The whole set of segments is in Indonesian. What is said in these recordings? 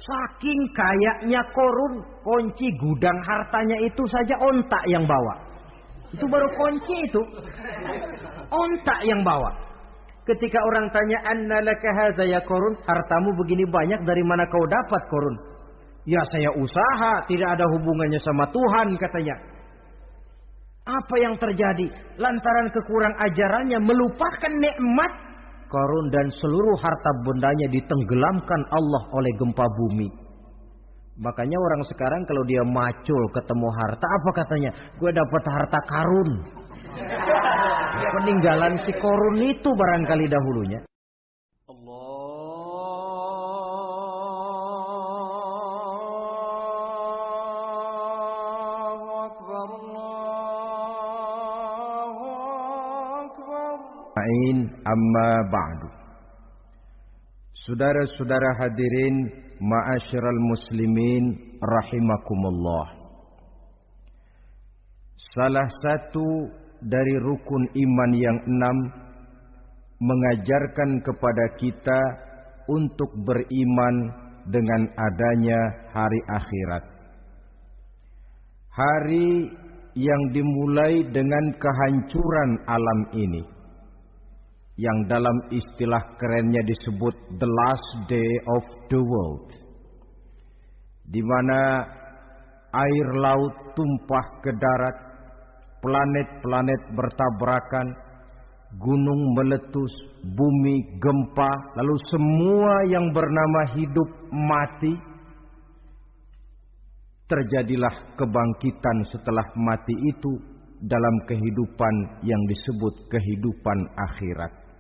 Saking kayaknya Korun, kunci gudang hartanya itu saja onta yang bawa. Itu baru kunci itu. Onta yang bawa. Ketika orang tanya, "Anna laka hadza ya Korun?" Hartamu begini banyak, dari mana kau dapat Korun? Ya saya usaha, tidak ada hubungannya sama Tuhan katanya. Apa yang terjadi? Lantaran kekurang ajarannya, melupakan nikmat, Korun dan seluruh harta bendanya ditenggelamkan Allah oleh gempa bumi. Makanya orang sekarang kalau dia macul ketemu harta, apa katanya? Gue dapat harta karun. Peninggalan si Korun itu barangkali dahulunya. Amma ba'du. Saudara-saudara hadirin, ma'asyiral muslimin rahimakumullah. Salah satu dari rukun iman yang 6 mengajarkan kepada kita untuk beriman dengan adanya hari akhirat. Hari yang dimulai dengan kehancuran alam ini, yang dalam istilah kerennya disebut the last day of the world, di mana air laut tumpah ke darat, planet-planet bertabrakan, gunung meletus, bumi gempa, lalu semua yang bernama hidup mati. Terjadilah kebangkitan setelah mati itu dalam kehidupan yang disebut kehidupan akhirat.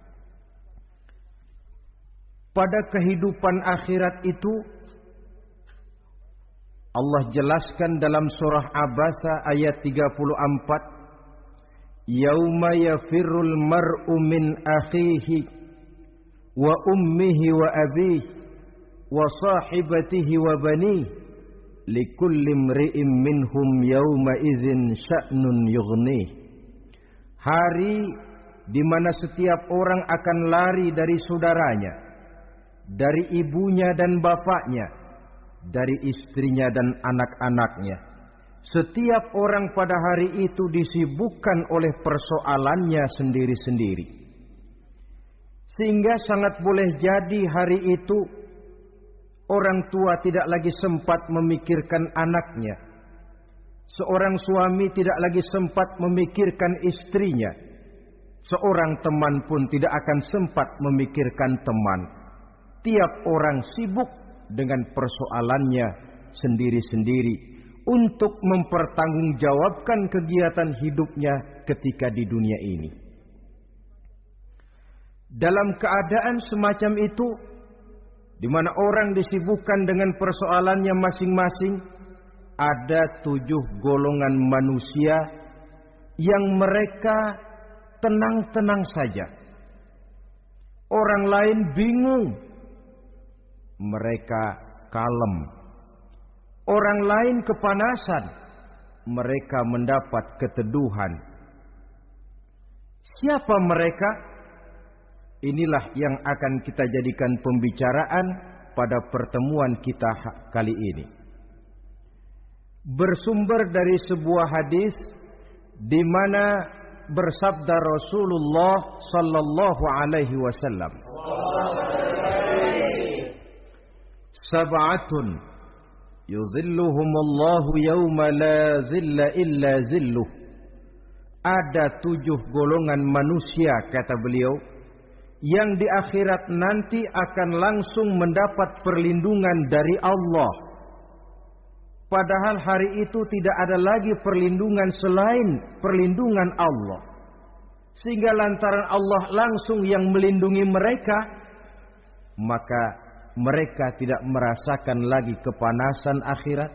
Pada kehidupan akhirat itu Allah jelaskan dalam surah Abasa ayat 34, "Yauma yafirrul mar'u min akhihi wa ummihi wa abihi wa sahibatihi wa banihi likulli imri'in minhum yauma idzin sya'nun yughnih." Hari di mana setiap orang akan lari dari saudaranya, dari ibunya dan bapaknya, dari istrinya dan anak-anaknya. Setiap orang pada hari itu disibukkan oleh persoalannya sendiri-sendiri. Sehingga sangat boleh jadi hari itu orang tua tidak lagi sempat memikirkan anaknya. Seorang suami tidak lagi sempat memikirkan istrinya. Seorang teman pun tidak akan sempat memikirkan teman. Tiap orang sibuk dengan persoalannya sendiri-sendiri untuk mempertanggungjawabkan kegiatan hidupnya ketika di dunia ini. Dalam keadaan semacam itu, di mana orang disibukkan dengan persoalannya masing-masing, ada 7 golongan manusia yang mereka tenang-tenang saja. Orang lain bingung, mereka kalem. Orang lain kepanasan, mereka mendapat keteduhan. Siapa mereka? Inilah yang akan kita jadikan pembicaraan pada pertemuan kita kali ini. Bersumber dari sebuah hadis di mana bersabda Rasulullah sallallahu alaihi wasallam, "Sab'atun yuzilluhumullahu yawma la zilla illa zilluh." Ada 7 golongan manusia, kata beliau, yang di akhirat nanti akan langsung mendapat perlindungan dari Allah. Padahal hari itu tidak ada lagi perlindungan selain perlindungan Allah. Sehingga lantaran Allah langsung yang melindungi mereka, maka mereka tidak merasakan lagi kepanasan akhirat.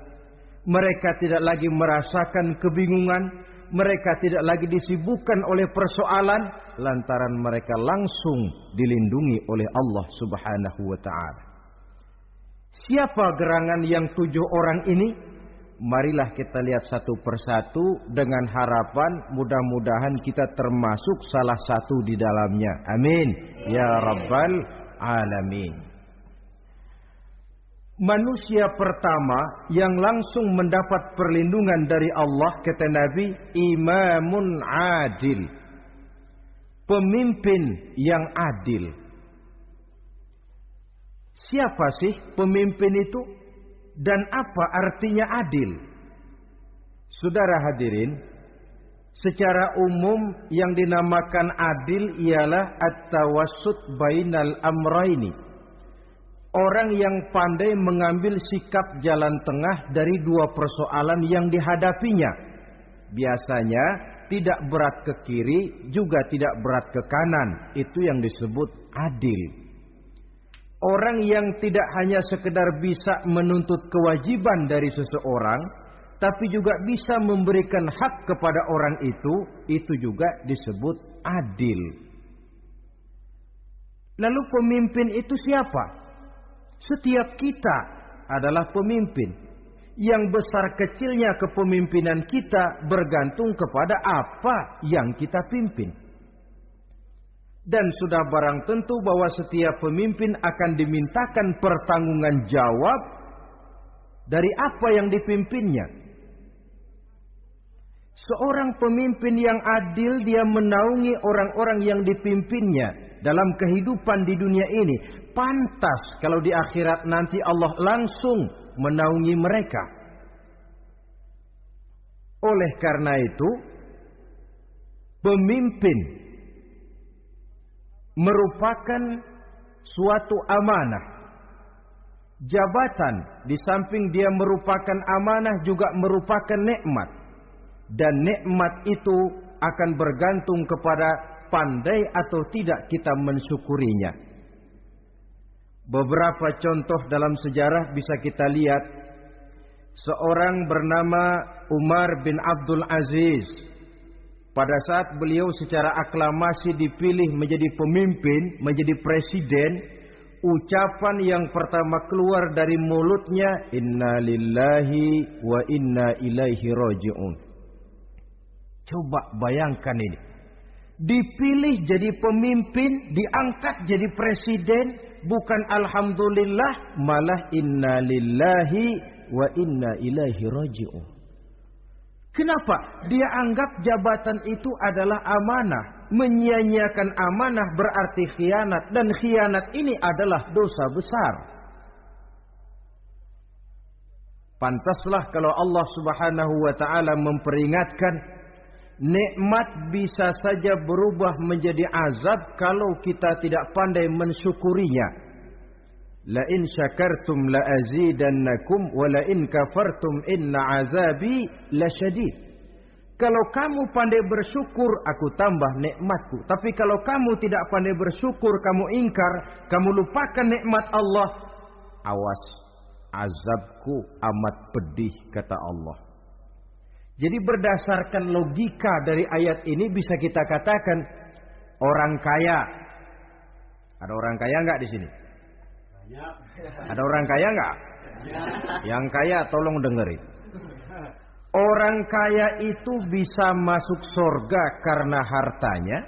Mereka tidak lagi merasakan kebingungan. Mereka tidak lagi disibukkan oleh persoalan, lantaran mereka langsung dilindungi oleh Allah Subhanahu wa ta'ala. Siapa gerangan yang 7 orang ini? Marilah kita lihat satu persatu dengan harapan mudah-mudahan kita termasuk salah satu di dalamnya. Amin ya rabbal alamin. Manusia pertama yang langsung mendapat perlindungan dari Allah, kata Nabi, imamun adil. Pemimpin yang adil. Siapa sih pemimpin itu? Dan apa artinya adil? Saudara hadirin, secara umum yang dinamakan adil ialah at-tawassut bainal amraini. Orang yang pandai mengambil sikap jalan tengah dari dua persoalan yang dihadapinya. Biasanya tidak berat ke kiri, juga tidak berat ke kanan. Itu yang disebut adil. Orang yang tidak hanya sekedar bisa menuntut kewajiban dari seseorang, tapi juga bisa memberikan hak kepada orang itu juga disebut adil. Lalu pemimpin itu siapa? Setiap kita adalah pemimpin. Yang besar kecilnya kepemimpinan kita bergantung kepada apa yang kita pimpin. Dan sudah barang tentu bahwa setiap pemimpin akan dimintakan pertanggunggan jawab dari apa yang dipimpinnya. Seorang pemimpin yang adil, dia menaungi orang-orang yang dipimpinnya dalam kehidupan di dunia ini. Pantas kalau di akhirat nanti Allah langsung menaungi mereka. Oleh karena itu, pemimpin merupakan suatu amanah. Jabatan di samping dia merupakan amanah juga merupakan nikmat. Dan nikmat itu akan bergantung kepada pandai atau tidak kita mensyukurinya. Beberapa contoh dalam sejarah bisa kita lihat. Seorang bernama Umar bin Abdul Aziz. Pada saat beliau secara aklamasi dipilih menjadi pemimpin, menjadi presiden, ucapan yang pertama keluar dari mulutnya, Inna lillahi wa inna ilaihi raji'un. Coba bayangkan ini. Dipilih jadi pemimpin, diangkat jadi presiden, bukan alhamdulillah, malah inna lillahi wa inna ilaihi raji'un. Kenapa? Dia anggap jabatan itu adalah amanah. Menyia-nyiakan amanah berarti khianat. Dan khianat ini adalah dosa besar. Pantaslah kalau Allah subhanahu wa ta'ala memperingatkan, nikmat bisa saja berubah menjadi azab kalau kita tidak pandai mensyukurinya. La in syakartum la azidannakum wa la in kafartum inna azabi lasyadid. Kalau kamu pandai bersyukur, aku tambah nikmatku. Tapi kalau kamu tidak pandai bersyukur, kamu ingkar, kamu lupakan nikmat Allah, awas, azabku amat pedih, kata Allah. Jadi berdasarkan logika dari ayat ini bisa kita katakan orang kaya. Ada orang kaya enggak di sini? Ada orang kaya enggak? Yang kaya tolong dengerin. Orang kaya itu bisa masuk surga karena hartanya.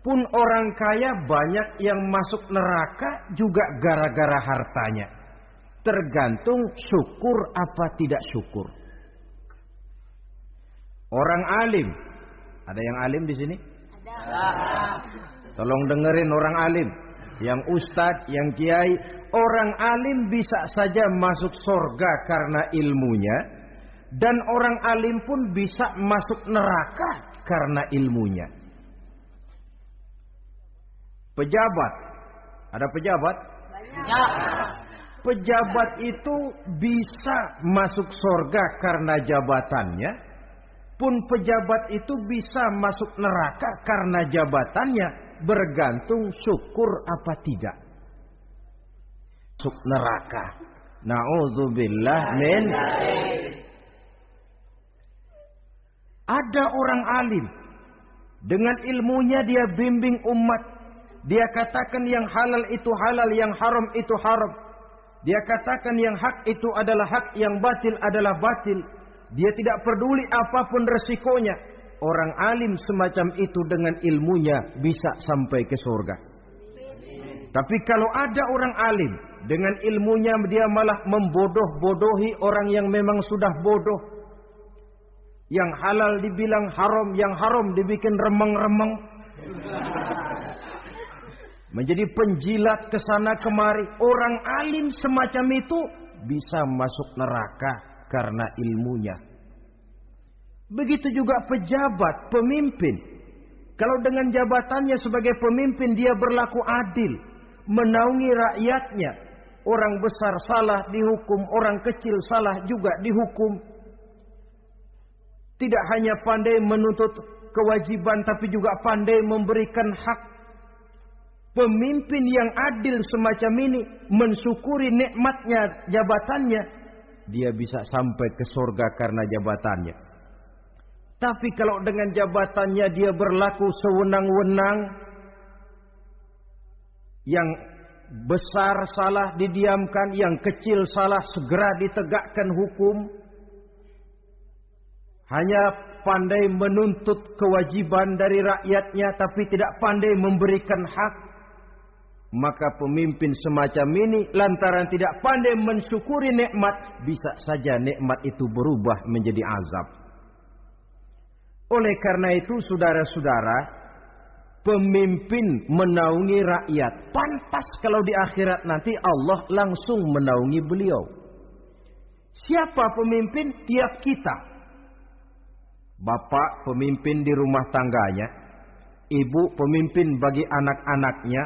Pun orang kaya banyak yang masuk neraka juga gara-gara hartanya. Tergantung syukur apa tidak syukur. Orang alim. Ada yang alim di sini? Ada. Tolong dengerin orang alim. Yang ustadz, yang kiai. Orang alim bisa saja masuk surga karena ilmunya. Dan orang alim pun bisa masuk neraka karena ilmunya. Pejabat. Ada pejabat? Banyak. Pejabat itu bisa masuk surga karena jabatannya. Pun pejabat itu bisa masuk neraka karena jabatannya. Bergantung syukur apa tidak. Masuk neraka. Na'udzubillah min. Ada orang alim. Dengan ilmunya dia bimbing umat. Dia katakan yang halal itu halal, yang haram itu haram. Dia katakan yang hak itu adalah hak, yang batil adalah batil. Dia tidak peduli apapun resikonya. Orang alim semacam itu dengan ilmunya bisa sampai ke surga. Tapi kalau ada orang alim Dengan ilmunya dia malah membodoh-bodohi orang yang memang sudah bodoh. Yang halal dibilang haram, yang haram dibikin remeng-remeng. Menjadi penjilat ke sana kemari. Orang alim semacam itu bisa masuk neraka karena ilmunya. Begitu juga pejabat, pemimpin. Kalau dengan jabatannya sebagai pemimpin dia berlaku adil, menaungi rakyatnya. Orang besar salah dihukum, orang kecil salah juga dihukum. Tidak hanya pandai menuntut kewajiban tapi juga pandai memberikan hak. Pemimpin yang adil semacam ini mensyukuri nikmatnya jabatannya, dia bisa sampai ke surga karena jabatannya. Tapi kalau dengan jabatannya dia berlaku sewenang-wenang, yang besar salah didiamkan, yang kecil salah segera ditegakkan hukum, hanya pandai menuntut kewajiban dari rakyatnya tapi tidak pandai memberikan hak, maka pemimpin semacam ini lantaran tidak pandai mensyukuri nikmat, bisa saja nikmat itu berubah menjadi azab. Oleh karena itu saudara-saudara, pemimpin menaungi rakyat. Pantas kalau di akhirat nanti Allah langsung menaungi beliau. Siapa pemimpin? Tiap kita. Bapak pemimpin di rumah tangganya, ibu pemimpin bagi anak-anaknya,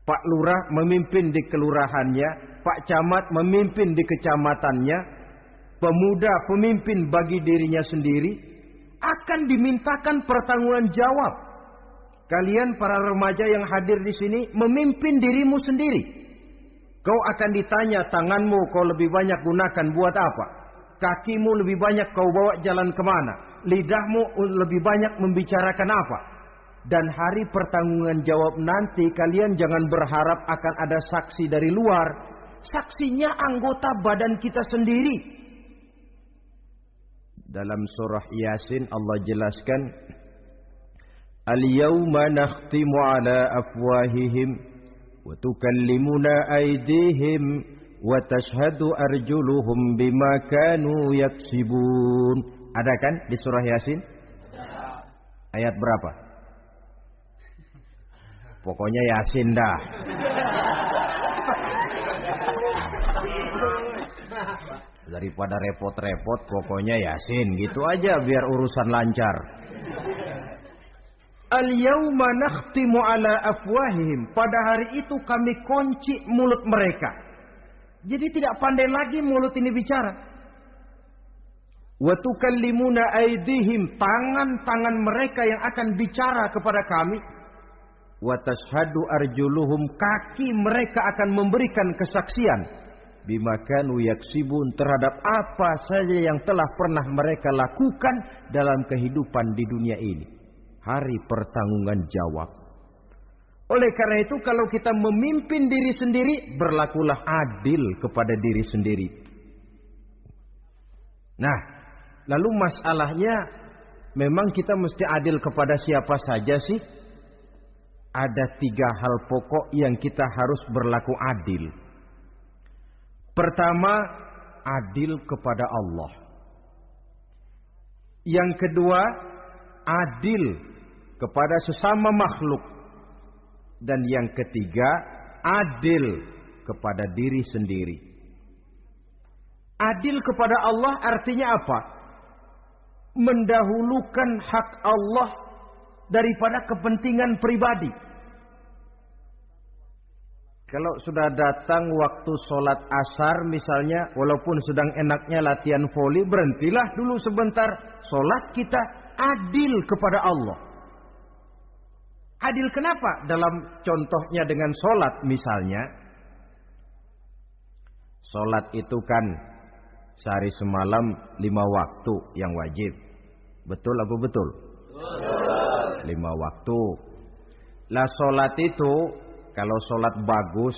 Pak Lurah memimpin di kelurahannya, Pak Camat memimpin di kecamatannya, pemuda pemimpin bagi dirinya sendiri, akan dimintakan pertanggungan jawab. Kalian para remaja yang hadir di sini memimpin dirimu sendiri. Kau akan ditanya, tanganmu kau lebih banyak gunakan buat apa? Kakimu lebih banyak kau bawa jalan kemana? Lidahmu lebih banyak membicarakan apa? Dan hari pertanggungan jawab nanti kalian jangan berharap akan ada saksi dari luar. Saksinya anggota badan kita sendiri. Dalam surah Yasin Allah jelaskan, Al-yawma nakhtimu ala afwahihim wa tukallimuna aydihim wa tashhadu arjuluhum bima kanu yaksibun. Ada kan di surah Yasin? Ayat berapa? Pokoknya Yasin dah. Daripada repot-repot, pokoknya Yasin gitu aja biar urusan lancar. Al-yawma nakhtimu ala afwahihim. Pada hari itu kami kunci mulut mereka. Jadi tidak pandai lagi mulut ini bicara. Wa tukallimuna aydihim. Tangan-tangan mereka yang akan bicara kepada kami. Wa tashhadu arjuluhum. Kaki mereka akan memberikan kesaksian. Bima kanu yaksibun, terhadap apa saja yang telah pernah mereka lakukan dalam kehidupan di dunia ini. Hari pertanggungan jawab. Oleh karena itu kalau kita memimpin diri sendiri, berlakulah adil kepada diri sendiri. Nah, lalu masalahnya memang kita mesti adil kepada siapa saja sih? Ada 3 hal pokok yang kita harus berlaku adil. Pertama, adil kepada Allah. Yang kedua, adil kepada sesama makhluk. Dan yang ketiga, adil kepada diri sendiri. Adil kepada Allah artinya apa? Mendahulukan hak Allah daripada kepentingan pribadi. Kalau sudah datang waktu sholat asar misalnya, walaupun sedang enaknya latihan voli, berhentilah dulu sebentar. Sholat kita adil kepada Allah. Adil kenapa? Dalam contohnya dengan sholat misalnya. Sholat itu kan sehari semalam 5 waktu yang wajib. Betul apa betul? Betul. 5 waktu. Lah sholat itu, kalau sholat bagus,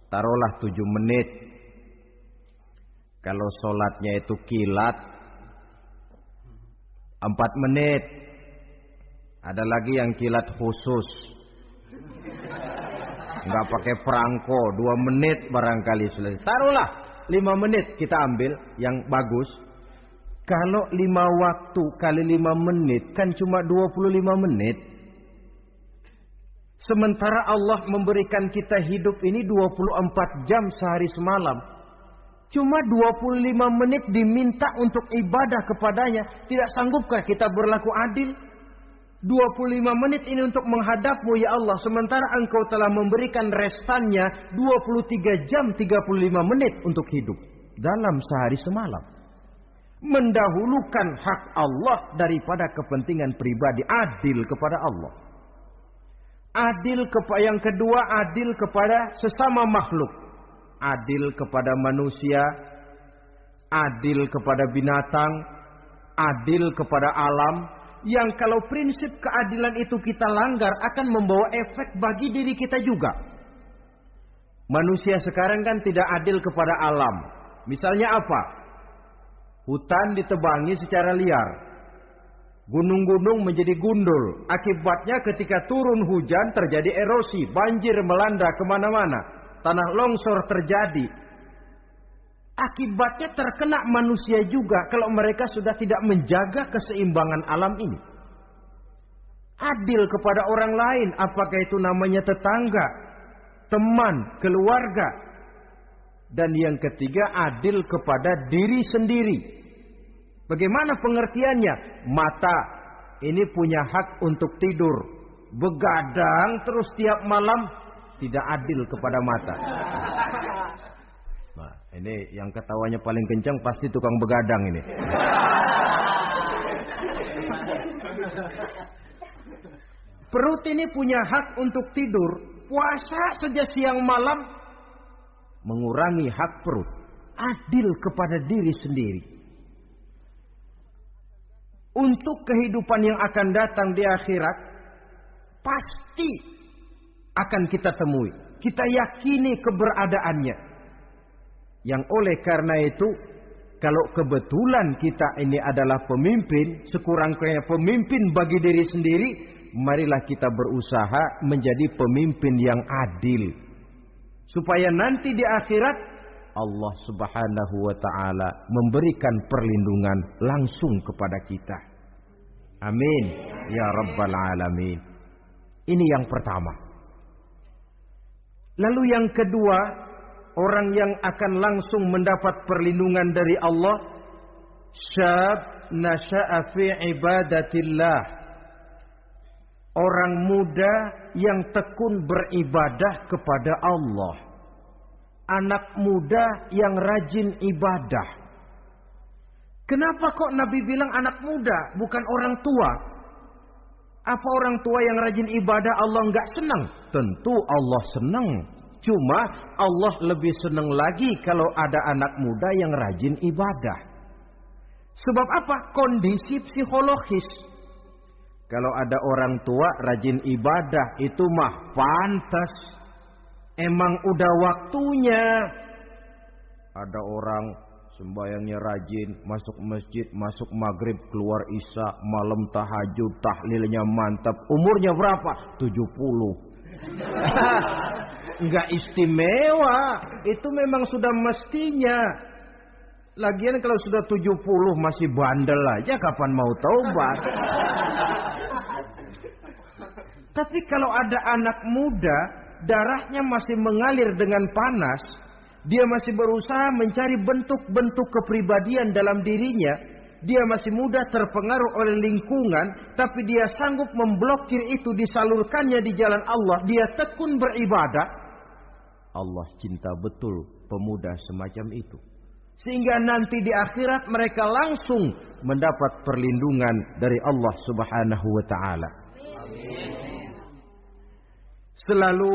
taruhlah 7 menit. Kalau sholatnya itu kilat, 4 menit. Ada lagi yang kilat khusus. nggak pakai perangko, 2 menit barangkali selesai. Taruhlah 5 menit kita ambil yang bagus. Kalau 5 waktu kali 5 menit kan cuma 25 menit. Sementara Allah memberikan kita hidup ini 24 jam sehari semalam. Cuma 25 menit diminta untuk ibadah kepadanya. Tidak sanggupkah kita berlaku adil? 25 menit ini untuk menghadapmu ya Allah. Sementara engkau telah memberikan restannya 23 jam 35 menit untuk hidup. Dalam sehari semalam. Mendahulukan hak Allah daripada kepentingan pribadi. Adil kepada Allah. Adil yang kedua, adil kepada sesama makhluk. Adil kepada manusia, adil kepada binatang, adil kepada alam. Yang kalau prinsip keadilan itu kita langgar akan membawa efek bagi diri kita juga. Manusia sekarang kan tidak adil kepada alam. Misalnya apa? Hutan ditebangi secara liar. Gunung-gunung menjadi gundul. Akibatnya ketika turun hujan terjadi erosi. Banjir melanda kemana-mana. Tanah longsor terjadi. Akibatnya terkena manusia juga. Kalau mereka sudah tidak menjaga keseimbangan alam ini. Adil kepada orang lain. Apakah itu namanya tetangga, teman, keluarga. Dan yang ketiga, adil kepada diri sendiri. Bagaimana pengertiannya? Mata ini punya hak untuk tidur. Begadang terus tiap malam, tidak adil kepada mata. Nah, ini yang ketawanya paling kencang pasti tukang begadang ini. Perut ini punya hak untuk tidur. Puasa saja siang malam mengurangi hak perut. Adil kepada diri sendiri. Untuk kehidupan yang akan datang di akhirat, pasti akan kita temui. Kita yakini keberadaannya. Yang oleh karena itu, kalau kebetulan kita ini adalah pemimpin, sekurang-kurangnya pemimpin bagi diri sendiri, marilah kita berusaha menjadi pemimpin yang adil. Supaya nanti di akhirat, Allah Subhanahu wa ta'ala memberikan perlindungan langsung kepada kita. Amin. Ya Rabbal Alamin. Ini yang pertama. Lalu yang kedua, orang yang akan langsung mendapat perlindungan dari Allah, syab nasha'a fi ibadatillah. Orang muda yang tekun beribadah kepada Allah. Anak muda yang rajin ibadah. Kenapa kok Nabi bilang anak muda, bukan orang tua? Apa orang tua yang rajin ibadah Allah enggak senang? Tentu Allah senang. Cuma Allah lebih senang lagi kalau ada anak muda yang rajin ibadah. Sebab apa? Kondisi psikologis. Kalau ada orang tua rajin ibadah, itu mah pantas. Emang udah waktunya. Ada orang sembayangnya rajin, masuk masjid, masuk maghrib, keluar isya, malam tahajud, tahlilnya mantap. Umurnya berapa? 70. Enggak istimewa. Itu memang sudah mestinya. Lagian kalau sudah 70 masih bandel aja, kapan mau taubat? Tapi kalau ada anak muda, darahnya masih mengalir dengan panas, dia masih berusaha mencari bentuk-bentuk kepribadian dalam dirinya, dia masih mudah terpengaruh oleh lingkungan, tapi dia sanggup memblokir itu, disalurkannya di jalan Allah, dia tekun beribadah. Allah cinta betul pemuda semacam itu. Sehingga nanti di akhirat mereka langsung mendapat perlindungan dari Allah Subhanahu wa ta'ala. Selalu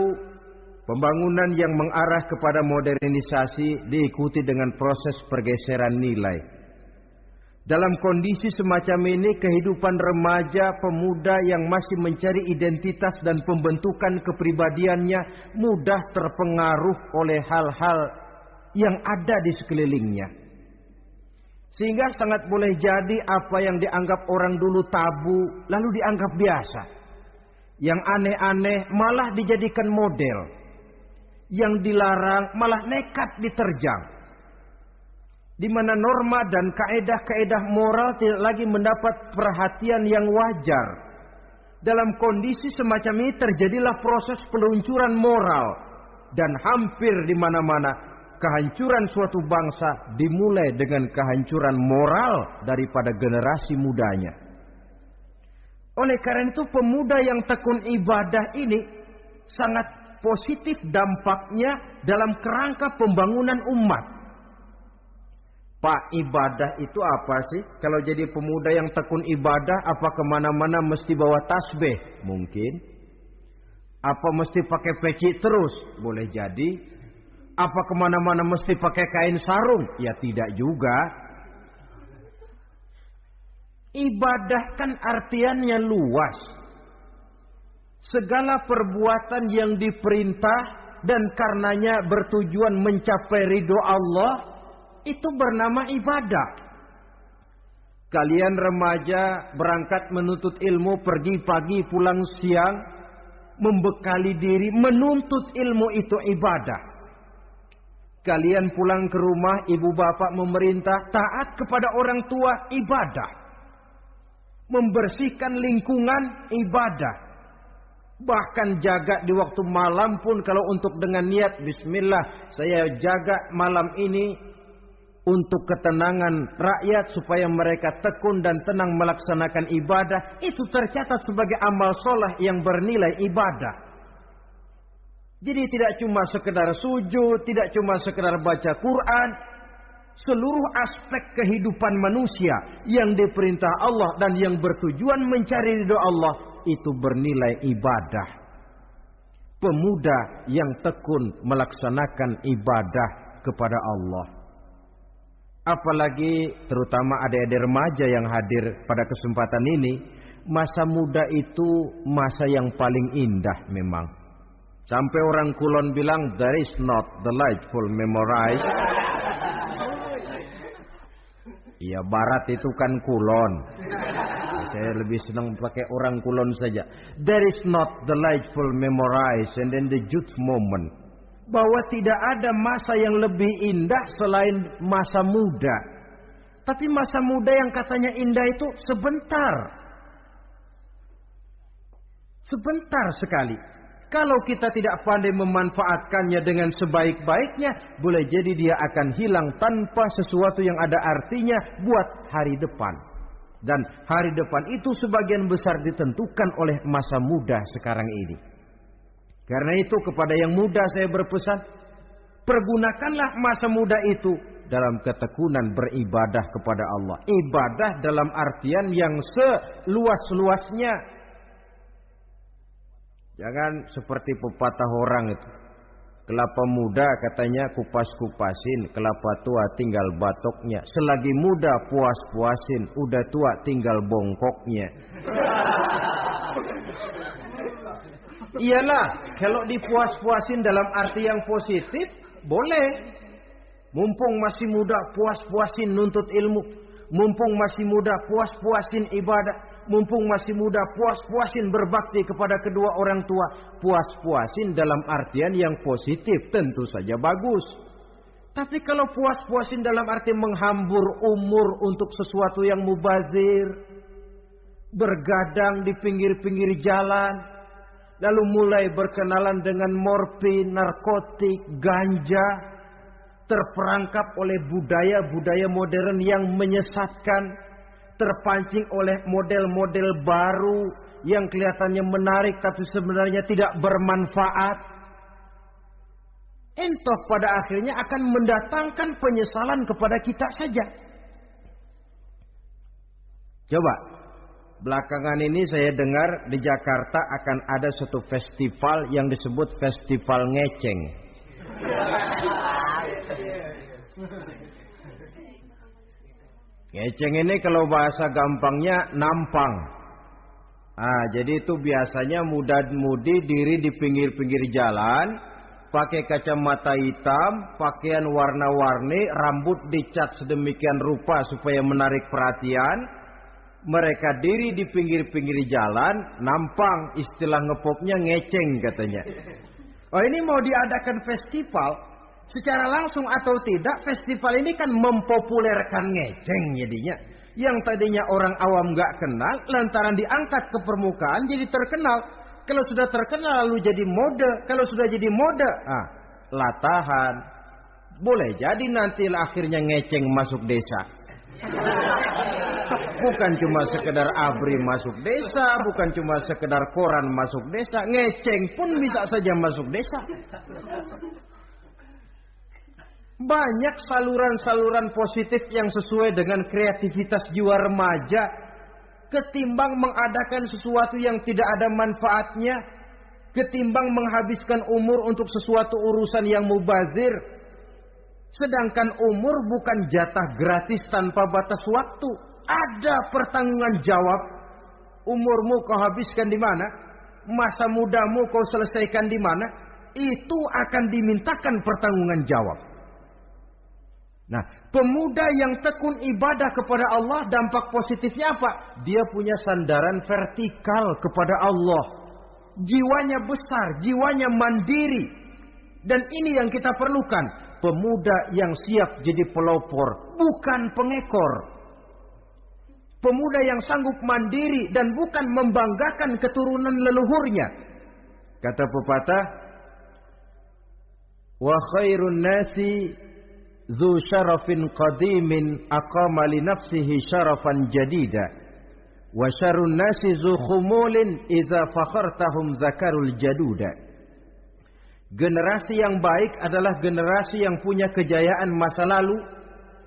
pembangunan yang mengarah kepada modernisasi diikuti dengan proses pergeseran nilai. Dalam kondisi semacam ini, kehidupan remaja pemuda yang masih mencari identitas dan pembentukan kepribadiannya mudah terpengaruh oleh hal-hal yang ada di sekelilingnya. Sehingga sangat boleh jadi apa yang dianggap orang dulu tabu lalu dianggap biasa. Yang aneh-aneh malah dijadikan model. yang dilarang malah nekat diterjang. Di mana norma dan kaedah-kaedah moral tidak lagi mendapat perhatian yang wajar. Dalam kondisi semacam ini terjadilah proses peluncuran moral. Dan hampir di mana-mana kehancuran suatu bangsa dimulai dengan kehancuran moral daripada generasi mudanya. Oleh karena itu pemuda yang tekun ibadah ini sangat positif dampaknya dalam kerangka pembangunan umat. Pak, ibadah itu apa sih? Kalau jadi pemuda yang tekun ibadah, apa kemana-mana mesti bawa tasbih? Mungkin. Apa mesti pakai peci terus? Boleh jadi. Apa kemana-mana mesti pakai kain sarung? Ya tidak juga. Ibadah kan artiannya luas. Segala perbuatan yang diperintah dan karenanya bertujuan mencapai ridho Allah, itu bernama ibadah. Kalian remaja berangkat menuntut ilmu, pergi pagi pulang siang, membekali diri, menuntut ilmu itu ibadah. Kalian pulang ke rumah, ibu bapak memerintah, taat kepada orang tua, ibadah. Membersihkan lingkungan, ibadah. Bahkan jaga di waktu malam pun kalau untuk dengan niat, bismillah, saya jaga malam ini untuk ketenangan rakyat supaya mereka tekun dan tenang melaksanakan ibadah, itu tercatat sebagai amal soleh yang bernilai ibadah. Jadi tidak cuma sekedar sujud, tidak cuma sekedar baca Quran, seluruh aspek kehidupan manusia yang diperintah Allah dan yang bertujuan mencari ridho Allah itu bernilai ibadah. Pemuda yang tekun melaksanakan ibadah kepada Allah. Apalagi terutama adik-adik remaja yang hadir pada kesempatan ini, masa muda itu masa yang paling indah memang. Sampai orang Kulon bilang, there is not delightful memorize. Iya, Barat itu kan Kulon. Saya lebih senang pakai orang Kulon saja. There is not delightful memorize and then the youth moment. Bahwa tidak ada masa yang lebih indah selain masa muda. Tapi masa muda yang katanya indah itu sebentar. Sebentar sekali. Kalau kita tidak pandai memanfaatkannya dengan sebaik-baiknya, boleh jadi dia akan hilang tanpa sesuatu yang ada artinya buat hari depan. Dan hari depan itu sebagian besar ditentukan oleh masa muda sekarang ini. Karena itu kepada yang muda saya berpesan, pergunakanlah masa muda itu dalam ketekunan beribadah kepada Allah. Ibadah dalam artian yang seluas-luasnya. Jangan seperti pepatah orang itu. Kelapa muda katanya kupas-kupasin, kelapa tua tinggal batoknya. Selagi muda puas-puasin, udah tua tinggal bongkoknya. Iyalah, kalau dipuas-puasin dalam arti yang positif, boleh. Mumpung masih muda, puas-puasin nuntut ilmu. Mumpung masih muda, puas-puasin ibadah. Mumpung masih muda, puas-puasin berbakti kepada kedua orang tua. Puas-puasin dalam artian yang positif, tentu saja bagus. Tapi kalau puas-puasin dalam arti menghambur umur untuk sesuatu yang mubazir, bergadang di pinggir-pinggir jalan, lalu mulai berkenalan dengan morfin, narkotik, ganja, terperangkap oleh budaya-budaya modern yang menyesatkan, terpancing oleh model-model baru yang kelihatannya menarik tapi sebenarnya tidak bermanfaat. Entah pada akhirnya akan mendatangkan penyesalan kepada kita saja. Coba, belakangan ini saya dengar di Jakarta akan ada satu festival yang disebut Festival Ngeceng. Ngeceng ini kalau bahasa gampangnya nampang. Jadi itu biasanya muda-mudi diri di pinggir-pinggir jalan, pakai kacamata hitam, pakaian warna-warni, rambut dicat sedemikian rupa supaya menarik perhatian. Mereka diri di pinggir-pinggir jalan, nampang, istilah ngepopnya ngeceng katanya. Oh, ini mau diadakan festival, secara langsung atau tidak, festival ini kan mempopulerkan ngeceng jadinya. Yang tadinya orang awam nggak kenal, lantaran diangkat ke permukaan jadi terkenal. Kalau sudah terkenal lalu jadi mode, kalau sudah jadi mode, latahan. Boleh jadi nanti akhirnya ngeceng masuk desa. Bukan cuma sekedar ABRI masuk desa, bukan cuma sekedar koran masuk desa, ngeceng pun bisa saja masuk desa. Banyak saluran-saluran positif yang sesuai dengan kreativitas jiwa remaja, ketimbang mengadakan sesuatu yang tidak ada manfaatnya, ketimbang menghabiskan umur untuk sesuatu urusan yang mubazir. Sedangkan umur bukan jatah gratis tanpa batas waktu. Ada pertanggungan jawab. Umurmu kau habiskan di mana? Masa mudamu kau selesaikan di mana? Itu akan dimintakan pertanggungan jawab. Nah, pemuda yang tekun ibadah kepada Allah, dampak positifnya apa? Dia punya sandaran vertikal kepada Allah. Jiwanya besar, jiwanya mandiri. Dan ini yang kita perlukan. Pemuda yang siap jadi pelopor, bukan pengekor. Pemuda yang sanggup mandiri dan bukan membanggakan keturunan leluhurnya. Kata pepatah, wa khairun nasi dzu syarafin qadimin aqama li nafsihi syarafan jadida wa syarrun nasi dzu khumulin idza fakhartahum zakarul jaduda. Generasi yang baik adalah generasi yang punya kejayaan masa lalu,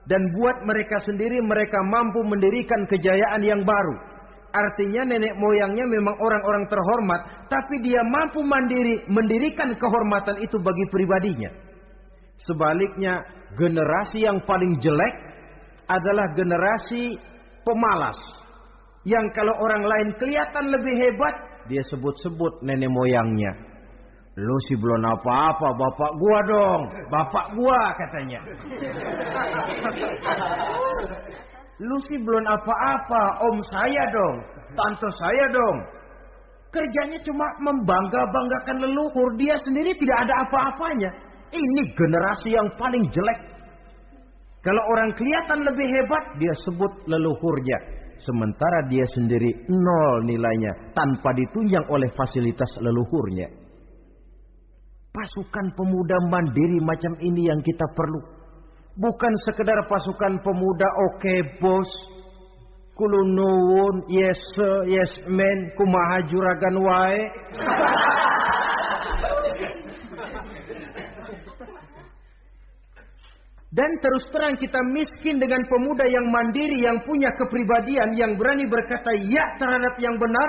dan buat mereka sendiri mereka mampu mendirikan kejayaan yang baru. Artinya nenek moyangnya memang orang-orang terhormat, tapi dia mampu mandiri mendirikan kehormatan itu bagi pribadinya. Sebaliknya, generasi yang paling jelek adalah generasi pemalas, yang kalau orang lain kelihatan lebih hebat, dia sebut-sebut nenek moyangnya. Lu sih belum apa-apa, bapak gua dong. Bapak gua katanya. Lu sih belum apa-apa, om saya dong. Tante saya dong. Kerjanya cuma membangga-banggakan leluhur. Dia sendiri tidak ada apa-apanya. Ini generasi yang paling jelek. Kalau orang kelihatan lebih hebat, dia sebut leluhurnya. Sementara dia sendiri nol nilainya, tanpa ditunjang oleh fasilitas leluhurnya. Pasukan pemuda mandiri macam ini yang kita perlu. Bukan sekedar pasukan pemuda oke bos, kulunuwun, yes sir, yes man, kumaha juragan wae. Dan terus terang kita miskin dengan pemuda yang mandiri, yang punya kepribadian, yang berani berkata ya terhadap yang benar,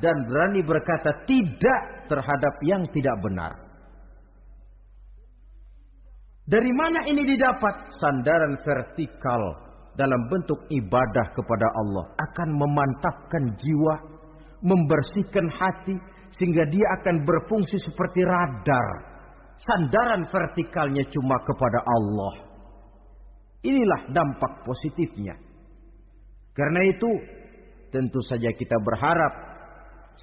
dan berani berkata tidak terhadap yang tidak benar. Dari mana ini didapat? Sandaran vertikal dalam bentuk ibadah kepada Allah akan memantapkan jiwa, membersihkan hati, sehingga dia akan berfungsi seperti radar. Sandaran vertikalnya cuma kepada Allah. Inilah dampak positifnya. Karena itu, tentu saja kita berharap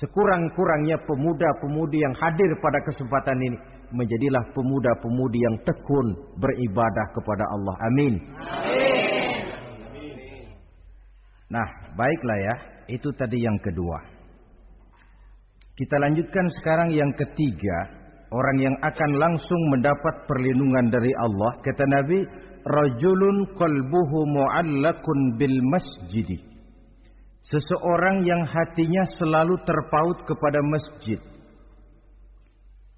sekurang-kurangnya pemuda-pemudi yang hadir pada kesempatan ini menjadilah pemuda-pemudi yang tekun beribadah kepada Allah. Amin. Amin. Nah, baiklah ya. Itu tadi yang kedua. Kita lanjutkan sekarang yang ketiga. Orang yang akan langsung mendapat perlindungan dari Allah. Kata Nabi, rajulun qalbuhu mu'allakun bil masjidi. Seseorang yang hatinya selalu terpaut kepada masjid.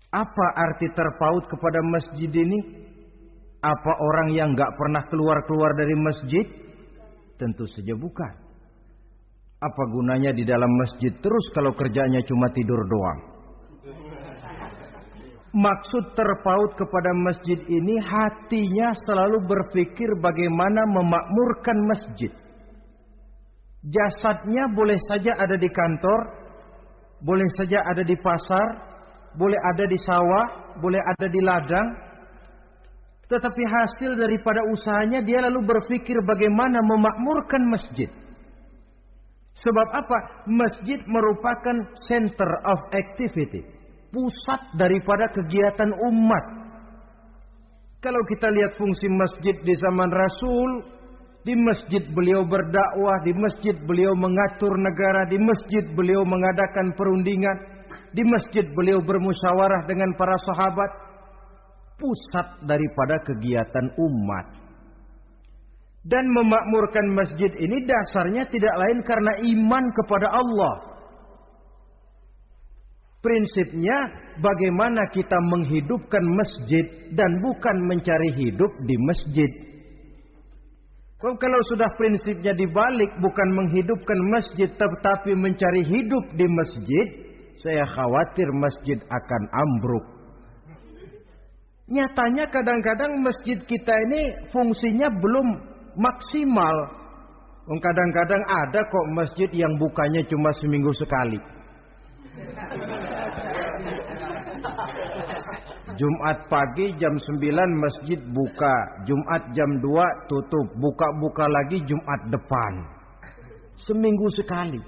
Apa arti terpaut kepada masjid ini? Apa orang yang gak pernah keluar-keluar dari masjid? Tentu saja bukan. Apa gunanya di dalam masjid terus kalau kerjanya cuma tidur doang? Maksud terpaut kepada masjid ini, hatinya selalu berpikir bagaimana memakmurkan masjid. Jasadnya boleh saja ada di kantor, boleh saja ada di pasar, boleh ada di sawah, boleh ada di ladang. Tetapi hasil daripada usahanya dia lalu berpikir bagaimana memakmurkan masjid. Sebab apa? Masjid merupakan center of activity. pusat daripada kegiatan umat. Kalau kita lihat fungsi masjid di zaman Rasul, di masjid beliau berdakwah, di masjid beliau mengatur negara, di masjid beliau mengadakan perundingan, di masjid beliau bermusyawarah dengan para sahabat. Pusat daripada kegiatan umat. Dan memakmurkan masjid ini dasarnya tidak lain karena iman kepada Allah. Prinsipnya bagaimana kita menghidupkan masjid dan bukan mencari hidup di masjid. Kalau sudah prinsipnya dibalik, bukan menghidupkan masjid tetapi mencari hidup di masjid, saya khawatir masjid akan ambruk. Nyatanya kadang-kadang masjid kita ini fungsinya belum maksimal. Kadang-kadang ada kok masjid yang bukanya cuma seminggu sekali. Jumat pagi jam 9 masjid buka, Jumat jam 2 tutup, buka-buka lagi Jumat depan. Seminggu sekali.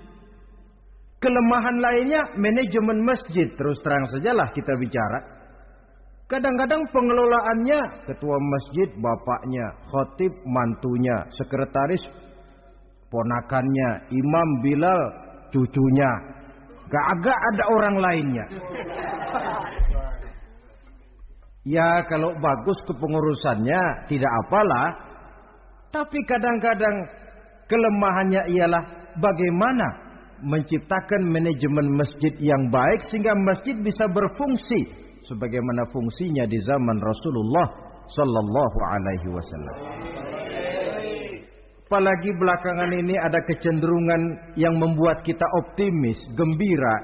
Kelemahan lainnya manajemen masjid, terus terang sajalah kita bicara. Kadang-kadang pengelolaannya ketua masjid bapaknya, khatib mantunya, sekretaris ponakannya, imam Bilal cucunya. Gak ada orang lainnya. Ya kalau bagus kepengurusannya tidak apalah. Tapi kadang-kadang kelemahannya ialah bagaimana menciptakan manajemen masjid yang baik sehingga masjid bisa berfungsi sebagaimana fungsinya di zaman Rasulullah sallallahu alaihi wasallam. Apalagi belakangan ini ada kecenderungan yang membuat kita optimis, gembira.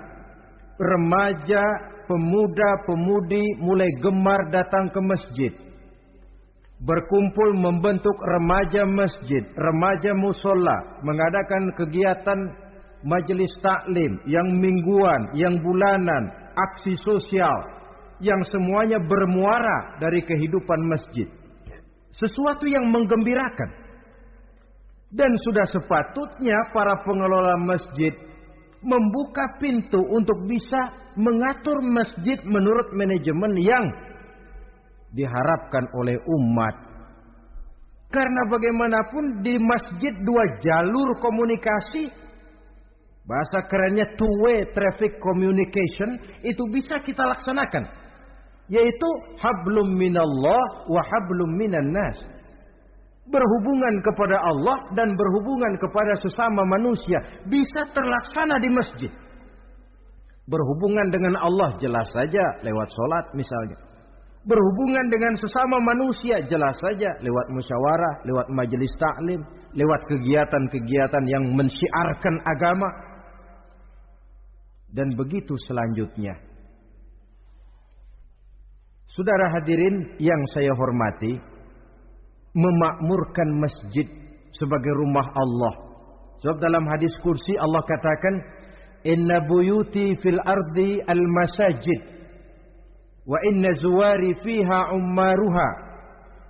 Remaja, pemuda-pemudi mulai gemar datang ke masjid. Berkumpul membentuk remaja masjid, remaja musola, mengadakan kegiatan majelis taklim yang mingguan, yang bulanan, aksi sosial, yang semuanya bermuara dari kehidupan masjid. Sesuatu yang menggembirakan. Dan sudah sepatutnya para pengelola masjid membuka pintu untuk bisa mengatur masjid menurut manajemen yang diharapkan oleh umat. Karena bagaimanapun di masjid dua jalur komunikasi, bahasa kerennya two-way traffic communication, itu bisa kita laksanakan. Yaitu hablum minallah wa hablum minan nas. Berhubungan kepada Allah dan berhubungan kepada sesama manusia bisa terlaksana di masjid. Berhubungan dengan Allah jelas saja lewat sholat misalnya. Berhubungan dengan sesama manusia jelas saja lewat musyawarah, lewat majelis taklim, lewat kegiatan-kegiatan yang mensyiarkan agama. Dan begitu selanjutnya. Saudara hadirin yang saya hormati, memakmurkan masjid sebagai rumah Allah. Sebab dalam hadis kursi Allah katakan, inna buyuti fil ardi al masajid wa inna zuwari fiha ummaruha.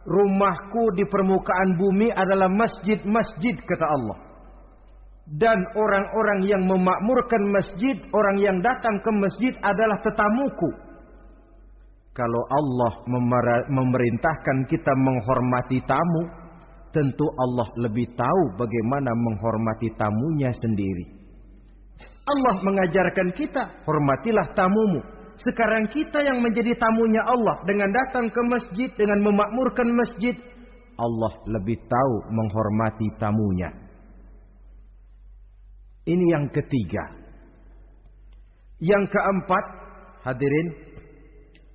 Rumahku di permukaan bumi adalah masjid-masjid, kata Allah. Dan orang-orang yang memakmurkan masjid, orang yang datang ke masjid adalah tetamuku. Kalau Allah memerintahkan kita menghormati tamu, tentu Allah lebih tahu bagaimana menghormati tamunya sendiri. Allah mengajarkan kita, hormatilah tamumu. Sekarang kita yang menjadi tamunya Allah dengan datang ke masjid, dengan memakmurkan masjid, Allah lebih tahu menghormati tamunya. Ini yang ketiga. Yang keempat, hadirin,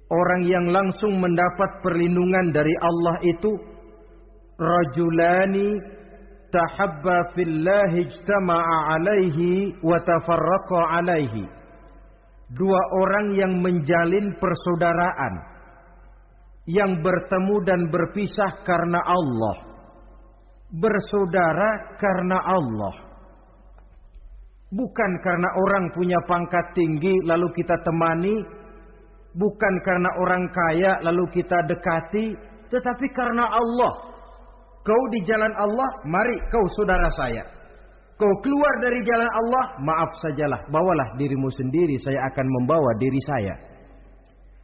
orang yang langsung mendapat perlindungan dari Allah itu rajulani tahabba fillahi ijtama'a alaihi wa tafarraqa alaihi. Dua orang yang menjalin persaudaraan, yang bertemu dan berpisah karena Allah. Bersaudara karena Allah. Bukan karena orang punya pangkat tinggi lalu kita temani, bukan karena orang kaya lalu kita dekati, tetapi karena Allah. Kau di jalan Allah, mari kau saudara saya. Kau keluar dari jalan Allah, maaf sajalah, bawalah dirimu sendiri, saya akan membawa diri saya.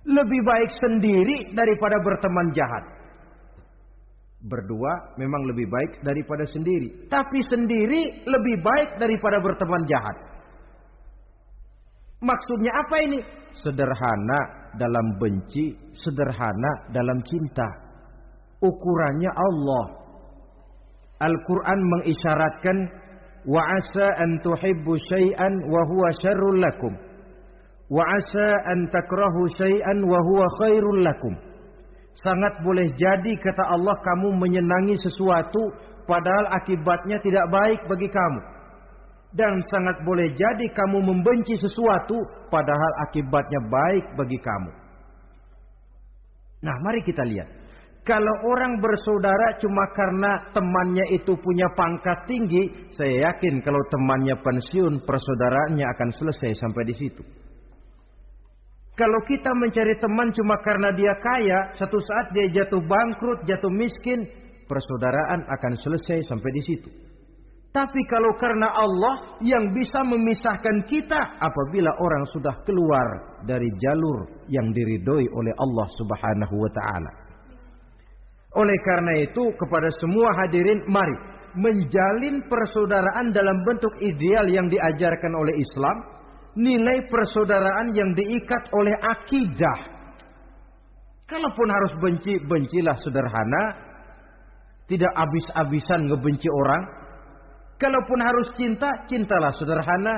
Lebih baik sendiri daripada berteman jahat. Berdua memang lebih baik daripada sendiri. Tapi sendiri lebih baik daripada berteman jahat. Maksudnya apa ini? Sederhana dalam benci, sederhana dalam cinta. Ukurannya Allah. Al-Quran mengisyaratkan, wa asa an tuhibbu syai'an wa huwa syarrul lakum. Wa asa an takrahu syai'an wa huwa khairul lakum. Sangat boleh jadi kata Allah kamu menyenangi sesuatu padahal akibatnya tidak baik bagi kamu. Dan sangat boleh jadi kamu membenci sesuatu padahal akibatnya baik bagi kamu. Nah, mari kita lihat. Kalau orang bersaudara cuma karena temannya itu punya pangkat tinggi, saya yakin kalau temannya pensiun, persaudaraannya akan selesai sampai di situ. Kalau kita mencari teman cuma karena dia kaya, satu saat dia jatuh bangkrut, jatuh miskin, persaudaraan akan selesai sampai di situ. Tapi kalau karena Allah yang bisa memisahkan kita apabila orang sudah keluar dari jalur yang diridhoi oleh Allah Subhanahu wa taala. Oleh karena itu kepada semua hadirin, mari menjalin persaudaraan dalam bentuk ideal yang diajarkan oleh Islam. Nilai persaudaraan yang diikat oleh akidah. Kalaupun harus benci, bencilah sederhana. Tidak habis-habisan ngebenci orang. Kalaupun harus cinta, cintalah sederhana.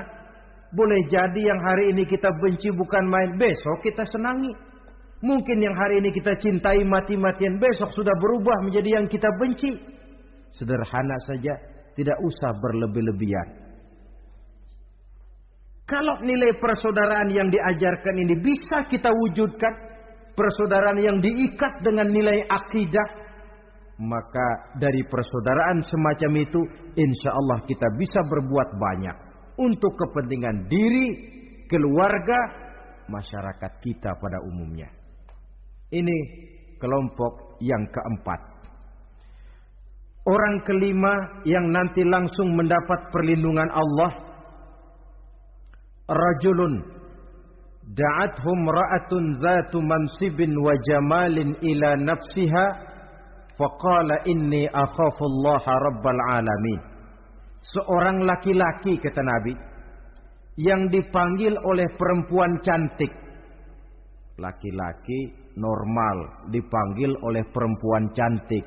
Boleh jadi yang hari ini kita benci bukan main, besok kita senangi. Mungkin yang hari ini kita cintai mati-matian, besok sudah berubah menjadi yang kita benci. Sederhana saja, tidak usah berlebih-lebihan. Kalau nilai persaudaraan yang diajarkan ini bisa kita wujudkan, persaudaraan yang diikat dengan nilai akidah, maka dari persaudaraan semacam itu, insya Allah kita bisa berbuat banyak untuk kepentingan diri, keluarga, masyarakat kita pada umumnya. Ini kelompok yang keempat. Orang kelima yang nanti langsung mendapat perlindungan Allah, rajulun da'athum ra'atun zatu mansibin wa jamalin ila nafsiha faqala inni akhafullaha rabbal alamin. Seorang laki-laki, kata Nabi, yang dipanggil oleh perempuan cantik. Laki-laki normal dipanggil oleh perempuan cantik.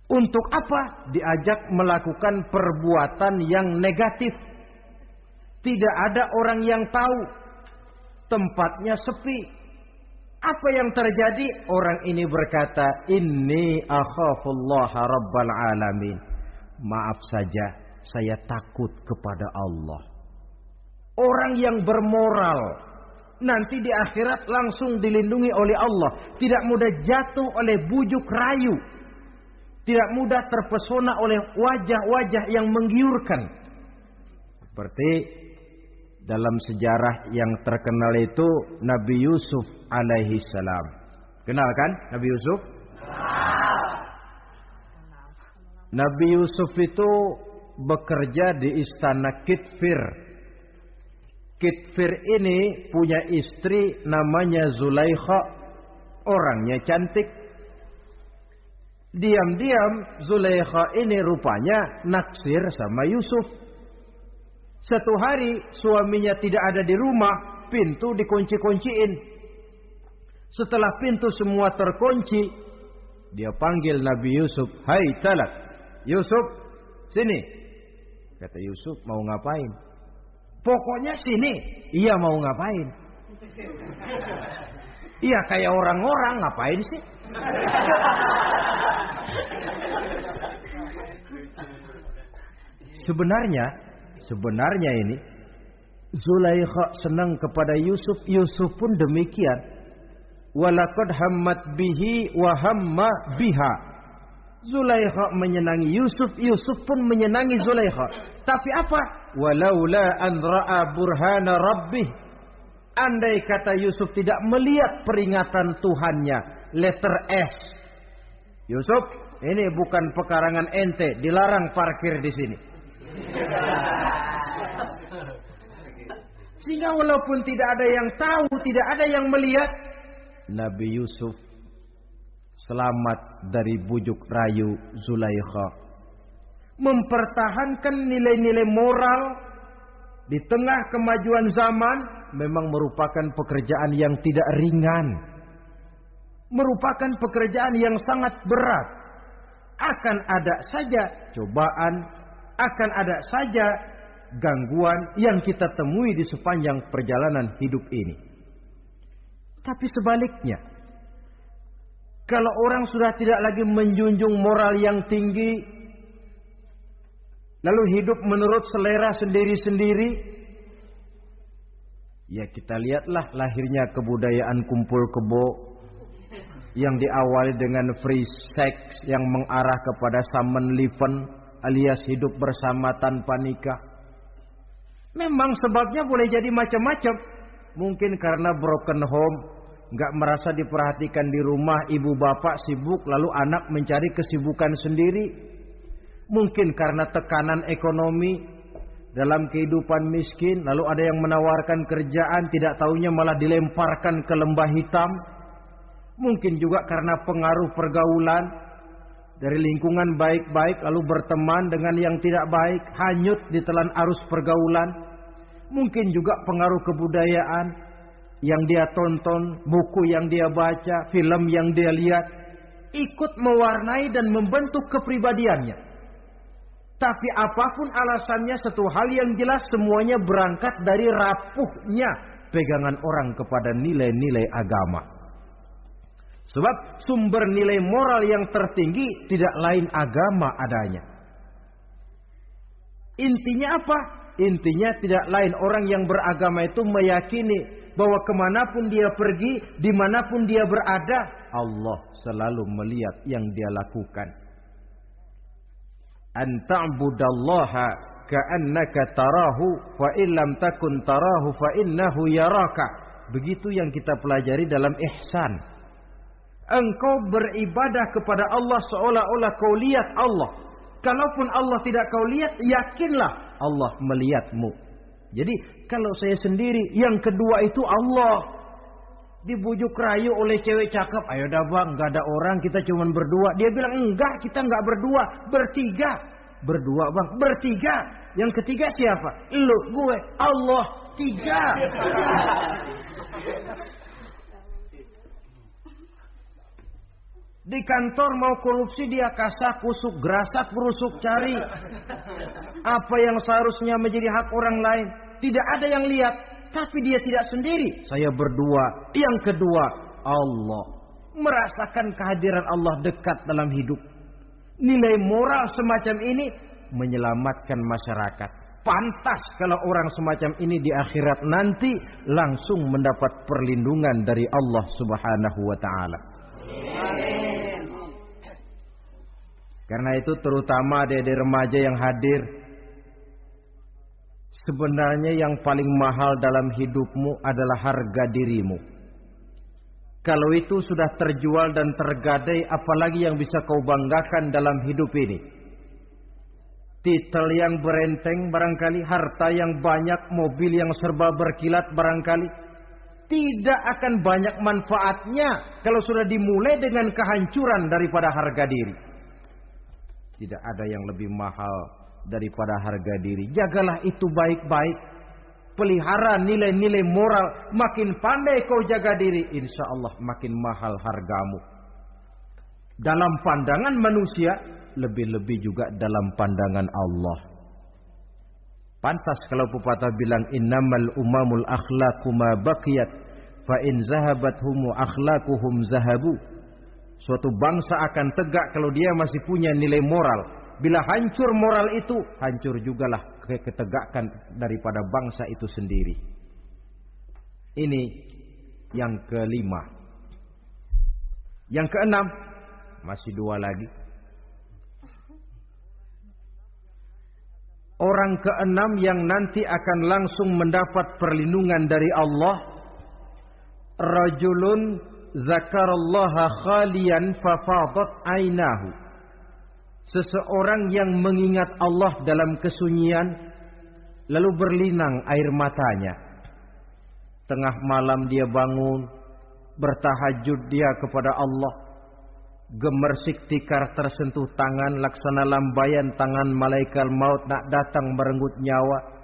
Untuk apa? Diajak melakukan perbuatan yang negatif. Tidak ada orang yang tahu. Tempatnya sepi. Apa yang terjadi? Orang ini berkata, inni akhafullaha rabbal alamin. Maaf saja, saya takut kepada Allah. Orang yang bermoral nanti di akhirat langsung dilindungi oleh Allah. Tidak mudah jatuh oleh bujuk rayu. Tidak mudah terpesona oleh wajah-wajah yang menggiurkan. Seperti dalam sejarah yang terkenal itu Nabi Yusuf alaihi salam. Kenal kan Nabi Yusuf? Nabi Yusuf itu bekerja di istana Kitfir. Kitfir ini punya istri namanya Zulaikha. Orangnya cantik. Diam-diam Zulaikha ini rupanya naksir sama Yusuf. Satu hari suaminya tidak ada di rumah, pintu dikunci-kunciin. Setelah pintu semua terkunci, dia panggil Nabi Yusuf, "Hai Talak, Yusuf, sini." Kata Yusuf, "Mau ngapain?" "Pokoknya sini." "Iya, mau ngapain?" "Iya, kayak orang-orang, ngapain sih?" Sebenarnya ini Zulaikha senang kepada Yusuf, Yusuf pun demikian. Walaqad hammat bihi wa hamma biha. Zulaikha menyenangi Yusuf, Yusuf pun menyenangi Zulaikha. Tapi apa? Walaula an ra'a burhana rabbih. Andai kata Yusuf tidak melihat peringatan Tuhannya, letter S. Yusuf, ini bukan pekarangan ente, dilarang parkir di sini. Sehingga walaupun tidak ada yang tahu tidak ada yang melihat, Nabi Yusuf selamat dari bujuk rayu Zulaikha. Mempertahankan nilai-nilai moral di tengah kemajuan zaman memang merupakan pekerjaan yang tidak ringan. Merupakan pekerjaan yang sangat berat. Akan ada saja cobaan, akan ada saja gangguan yang kita temui di sepanjang perjalanan hidup ini. Tapi sebaliknya, kalau orang sudah tidak lagi menjunjung moral yang tinggi, lalu hidup menurut selera sendiri-sendiri, ya kita lihatlah lahirnya kebudayaan kumpul kebo yang diawali dengan free sex yang mengarah kepada Samen Leven alias hidup bersama tanpa nikah. Memang sebabnya boleh jadi macam-macam. Mungkin karena broken home, nggak merasa diperhatikan di rumah, ibu bapak sibuk lalu anak mencari kesibukan sendiri. Mungkin karena tekanan ekonomi dalam kehidupan miskin, lalu ada yang menawarkan kerjaan, tidak taunya malah dilemparkan ke lembah hitam. Mungkin juga karena pengaruh pergaulan dari lingkungan baik-baik lalu berteman dengan yang tidak baik, hanyut di telan arus pergaulan. Mungkin juga pengaruh kebudayaan yang dia tonton, buku yang dia baca, film yang dia lihat, ikut mewarnai dan membentuk kepribadiannya. Tapi apapun alasannya, satu hal yang jelas semuanya berangkat dari rapuhnya pegangan orang kepada nilai-nilai agama. Sebab sumber nilai moral yang tertinggi tidak lain agama adanya. Intinya apa? Intinya tidak lain orang yang beragama itu meyakini bahwa kemanapun dia pergi, dimanapun dia berada, Allah selalu melihat yang dia lakukan. An ta'budallaha ka'annaka tarahu fa illam takun tarahu fa innahu yaraka. Begitu yang kita pelajari dalam ihsan. Engkau beribadah kepada Allah seolah-olah kau lihat Allah. Kalaupun Allah tidak kau lihat, yakinlah Allah melihatmu. Jadi kalau saya sendiri, yang kedua itu Allah. Dibujuk rayu oleh cewek cakep, ayo dah bang, gak ada orang, kita cuma berdua. Dia bilang enggak, kita enggak berdua, bertiga. Berdua bang, bertiga. Yang ketiga siapa? Lu, gue, Allah, tiga. Di kantor mau korupsi dia kasak kusuk, gerasak gerusuk cari apa yang seharusnya menjadi hak orang lain. Tidak ada yang lihat, tapi dia tidak sendiri. Saya berdua. Yang kedua, Allah. Merasakan kehadiran Allah dekat dalam hidup. Nilai moral semacam ini menyelamatkan masyarakat. Pantas kalau orang semacam ini di akhirat nanti langsung mendapat perlindungan dari Allah Subhanahu wa taala. Karena itu terutama adik-adik remaja yang hadir, sebenarnya yang paling mahal dalam hidupmu adalah harga dirimu. Kalau itu sudah terjual dan tergadai, apalagi yang bisa kau banggakan dalam hidup ini? Titel yang berenteng barangkali, harta yang banyak, mobil yang serba berkilat barangkali. Tidak akan banyak manfaatnya kalau sudah dimulai dengan kehancuran daripada harga diri. Tidak ada yang lebih mahal daripada harga diri. Jagalah itu baik-baik. Pelihara nilai-nilai moral. Makin pandai kau jaga diri, insya Allah makin mahal hargamu. Dalam pandangan manusia, lebih-lebih juga dalam pandangan Allah. Pantas kalau pepatah bilang innamal umamul akhlaqu ma baqiyat fa in zahabat humu akhlaquhum zahabu. Suatu bangsa akan tegak kalau dia masih punya nilai moral. Bila hancur moral itu, hancur jugalah ketegakan daripada bangsa itu sendiri. Ini yang kelima. Yang keenam, masih dua lagi. Orang keenam yang nanti akan langsung mendapat perlindungan dari Allah, rajulun zakarallaha khalian fafadat ainahu. Seseorang yang mengingat Allah dalam kesunyian lalu berlinang air matanya. Tengah malam dia bangun, bertahajud dia kepada Allah. Gemersik tikar tersentuh tangan, laksana lambaian tangan malaikat maut nak datang merenggut nyawa.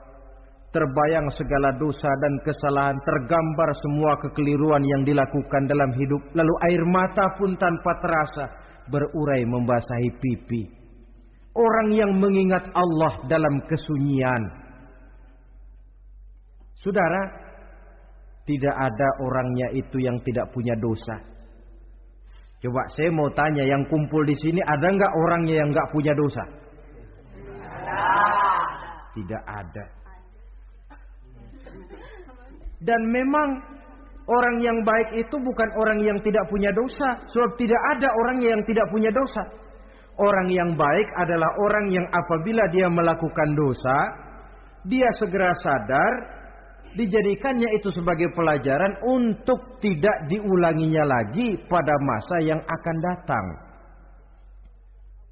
Terbayang segala dosa dan kesalahan, tergambar semua kekeliruan yang dilakukan dalam hidup. Lalu air mata pun tanpa terasa berurai membasahi pipi. Orang yang mengingat Allah dalam kesunyian. Saudara, tidak ada orangnya itu yang tidak punya dosa. Coba saya mau tanya, yang kumpul di sini ada nggak orangnya yang nggak punya dosa? Tidak ada. Dan memang orang yang baik itu bukan orang yang tidak punya dosa. Sebab tidak ada orang yang tidak punya dosa. Orang yang baik adalah orang yang apabila dia melakukan dosa, dia segera sadar, dijadikannya itu sebagai pelajaran untuk tidak diulanginya lagi pada masa yang akan datang.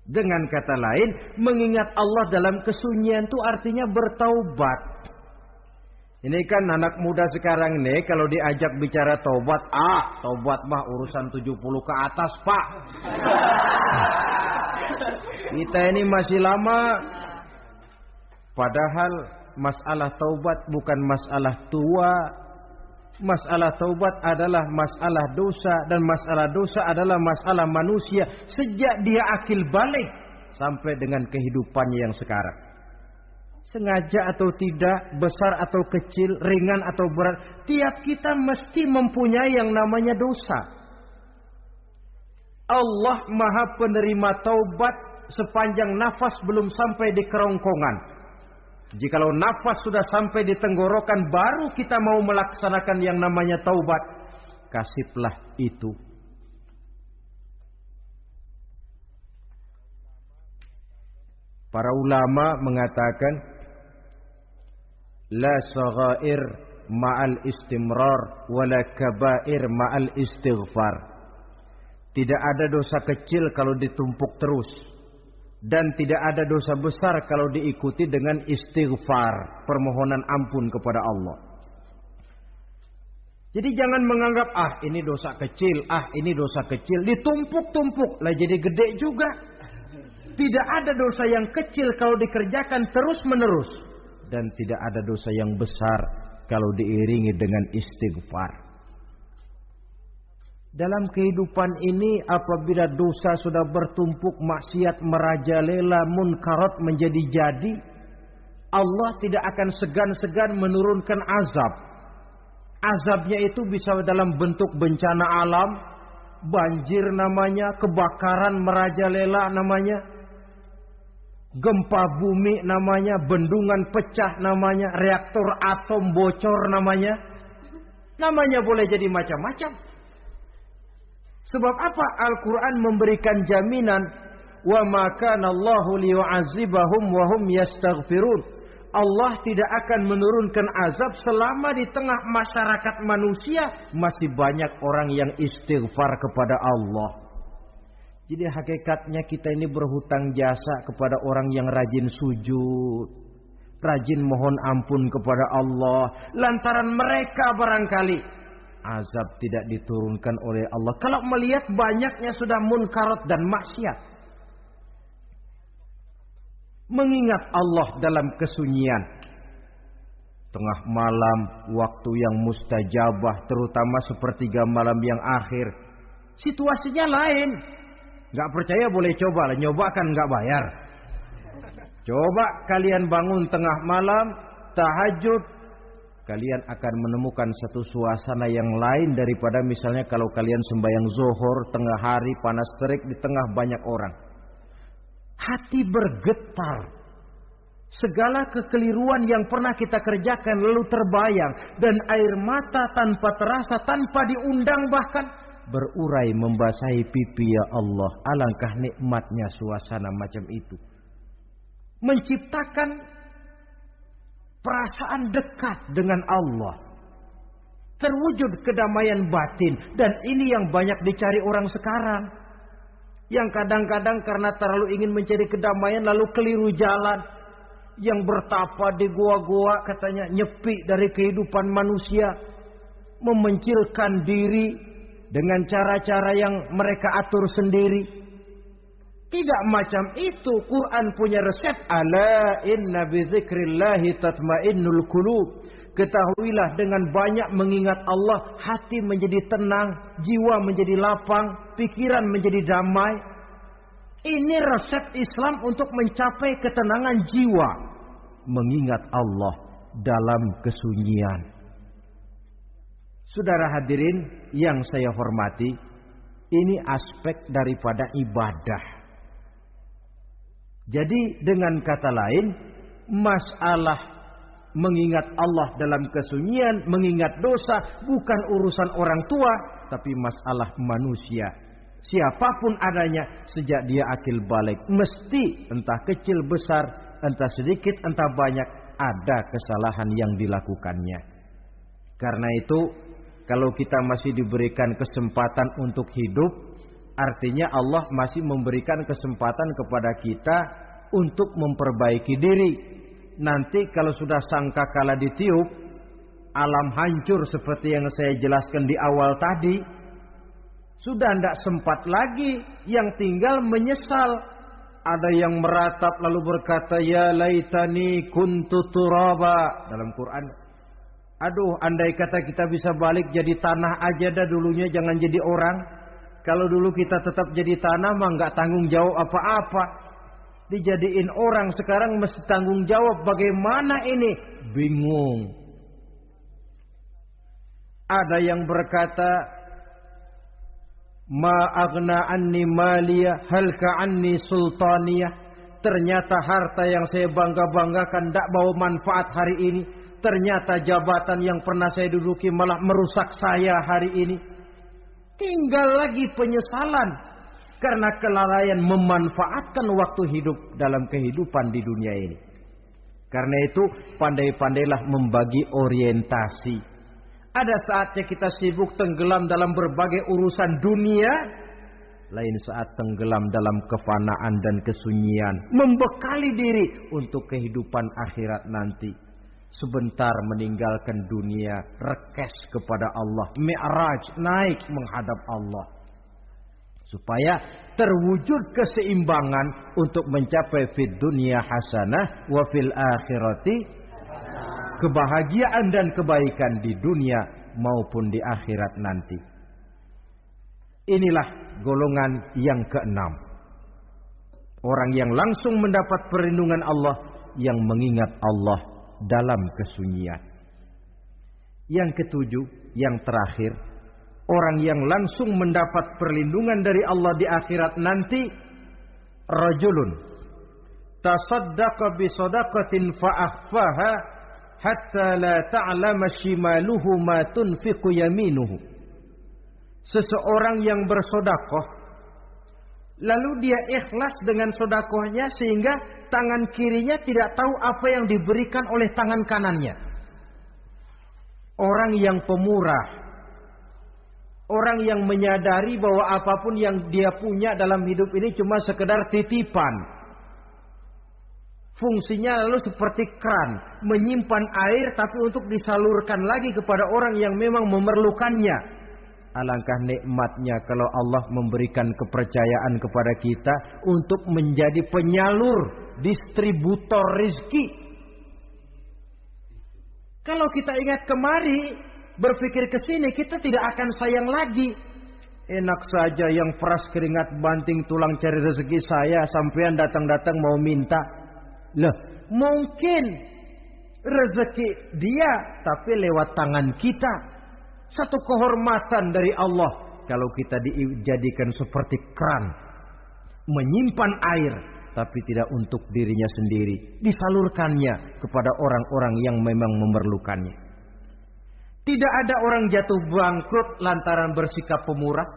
Dengan kata lain, mengingat Allah dalam kesunyian itu artinya bertaubat. Ini kan anak muda sekarang nih, kalau diajak bicara taubat, taubat mah urusan 70 ke atas, Pak. Kita ini masih lama. Padahal masalah taubat bukan masalah tua. Masalah taubat adalah masalah dosa, dan masalah dosa adalah masalah manusia sejak dia akil balik sampai dengan kehidupannya yang sekarang. Sengaja atau tidak, besar atau kecil, ringan atau berat, tiap kita mesti mempunyai yang namanya dosa. Allah Maha Penerima taubat sepanjang nafas belum sampai di kerongkongan. Jikalau nafas sudah sampai di tenggorokan, baru kita mau melaksanakan yang namanya taubat. Kasihlah itu. Para ulama mengatakan, la saghair ma'al istimrar wala kabair ma'al istighfar. Tidak ada dosa kecil kalau ditumpuk terus, dan tidak ada dosa besar kalau diikuti dengan istighfar, permohonan ampun kepada Allah. Jadi jangan menganggap ini dosa kecil, ini dosa kecil, ditumpuk-tumpuk lah jadi gede juga. Tidak ada dosa yang kecil kalau dikerjakan terus-menerus. Dan tidak ada dosa yang besar kalau diiringi dengan istighfar. Dalam kehidupan ini apabila dosa sudah bertumpuk, maksiat merajalela, munkarat menjadi jadi, Allah tidak akan segan-segan menurunkan azab. Azabnya itu bisa dalam bentuk bencana alam, banjir namanya, kebakaran merajalela namanya, gempa bumi namanya, bendungan pecah namanya, reaktor atom bocor namanya. Namanya boleh jadi macam-macam. Sebab apa? Al-Quran memberikan jaminan, wa ma kana Allahu liyu'adzibahum wa hum yastaghfirun. Allah tidak akan menurunkan azab selama di tengah masyarakat manusia masih banyak orang yang istighfar kepada Allah. Jadi hakikatnya kita ini berhutang jasa kepada orang yang rajin sujud, rajin mohon ampun kepada Allah. Lantaran mereka barangkali azab tidak diturunkan oleh Allah. Kalau melihat banyaknya sudah munkarat dan maksiat. Mengingat Allah dalam kesunyian. Tengah malam, waktu yang mustajabah, terutama sepertiga malam yang akhir. Situasinya lain. Gak percaya boleh coba lah, nyoba kan gak bayar. Coba kalian bangun tengah malam, tahajud, kalian akan menemukan satu suasana yang lain daripada misalnya kalau kalian sembahyang zuhur tengah hari panas terik di tengah banyak orang. Hati bergetar. Segala kekeliruan yang pernah kita kerjakan lalu terbayang, dan air mata tanpa terasa, tanpa diundang bahkan berurai membasahi pipi. Ya Allah, alangkah nikmatnya suasana macam itu. Menciptakan perasaan dekat dengan Allah. Terwujud kedamaian batin. Dan ini yang banyak dicari orang sekarang. Yang kadang-kadang karena terlalu ingin mencari kedamaian lalu keliru jalan. Yang bertapa di goa-goa katanya nyepi dari kehidupan manusia. memencilkan diri dengan cara-cara yang mereka atur sendiri. Tidak macam itu. Quran punya resep. Ala inna bizikrillahi tatmainnul qulub. Ketahuilah dengan banyak mengingat Allah, hati menjadi tenang, jiwa menjadi lapang, pikiran menjadi damai. Ini resep Islam untuk mencapai ketenangan jiwa. Mengingat Allah dalam kesunyian. Saudara hadirin yang saya hormati, ini aspek daripada ibadah. Jadi dengan kata lain, masalah mengingat Allah dalam kesunyian, mengingat dosa bukan urusan orang tua, tapi masalah manusia. Siapapun adanya, sejak dia akil balik, mesti entah kecil besar, entah sedikit entah banyak, ada kesalahan yang dilakukannya. Karena itu, kalau kita masih diberikan kesempatan untuk hidup, artinya Allah masih memberikan kesempatan kepada kita untuk memperbaiki diri. Nanti kalau sudah sangkakala ditiup, alam hancur seperti yang saya jelaskan di awal tadi, sudah tidak sempat lagi, yang tinggal menyesal. Ada yang meratap lalu berkata, ya laitani kuntu turaba. Dalam Quran, aduh andai kata kita bisa balik jadi tanah aja dah dulunya, jangan jadi orang. Kalau dulu kita tetap jadi tanah mah nggak tanggung jawab apa-apa. Dijadiin orang sekarang mesti tanggung jawab. Bagaimana ini? Bingung. Ada yang berkata, ma aghna anni maliya halka anni sultaniyah. Ternyata harta yang saya bangga-banggakan tidak bawa manfaat hari ini. Ternyata jabatan yang pernah saya duduki malah merusak saya hari ini. Tinggal lagi penyesalan karena kelalaian memanfaatkan waktu hidup dalam kehidupan di dunia ini. Karena itu pandai-pandailah membagi orientasi. Ada saatnya kita sibuk tenggelam dalam berbagai urusan dunia, lain saat tenggelam dalam kefanaan dan kesunyian, membekali diri untuk kehidupan akhirat nanti. Sebentar meninggalkan dunia, rekes kepada Allah, mi'raj, naik menghadap Allah. Supaya terwujud keseimbangan untuk mencapai fid dunya hasanah wa fil akhirati, kebahagiaan dan kebaikan di dunia maupun di akhirat nanti. Inilah golongan yang keenam. Orang yang langsung mendapat perlindungan Allah, yang mengingat Allah dalam kesunyian. Yang ketujuh, yang terakhir, orang yang langsung mendapat perlindungan dari Allah di akhirat nanti, rajulun tasaddaqa bi sadaqatin fa akhfaha hatta la ta'lama shimaluhu ma tunfiqu yaminuhu. Seseorang yang bersedekah, lalu dia ikhlas dengan sedekahnya sehingga tangan kirinya tidak tahu apa yang diberikan oleh tangan kanannya. Orang yang pemurah, orang yang menyadari bahwa apapun yang dia punya dalam hidup ini cuma sekedar titipan. Fungsinya lalu seperti keran, menyimpan air tapi untuk disalurkan lagi kepada orang yang memang memerlukannya. Alangkah nikmatnya kalau Allah memberikan kepercayaan kepada kita untuk menjadi penyalur, distributor rezeki. Kalau kita ingat kemari, berpikir ke sini, kita tidak akan sayang lagi. Enak saja yang peras keringat banting tulang cari rezeki saya, sampean datang-datang mau minta. Lah, mungkin rezeki dia tapi lewat tangan kita. Satu kehormatan dari Allah kalau kita dijadikan seperti keran, menyimpan air tapi tidak untuk dirinya sendiri, disalurkannya kepada orang-orang yang memang memerlukannya. Tidak ada orang jatuh bangkrut lantaran bersikap pemurah,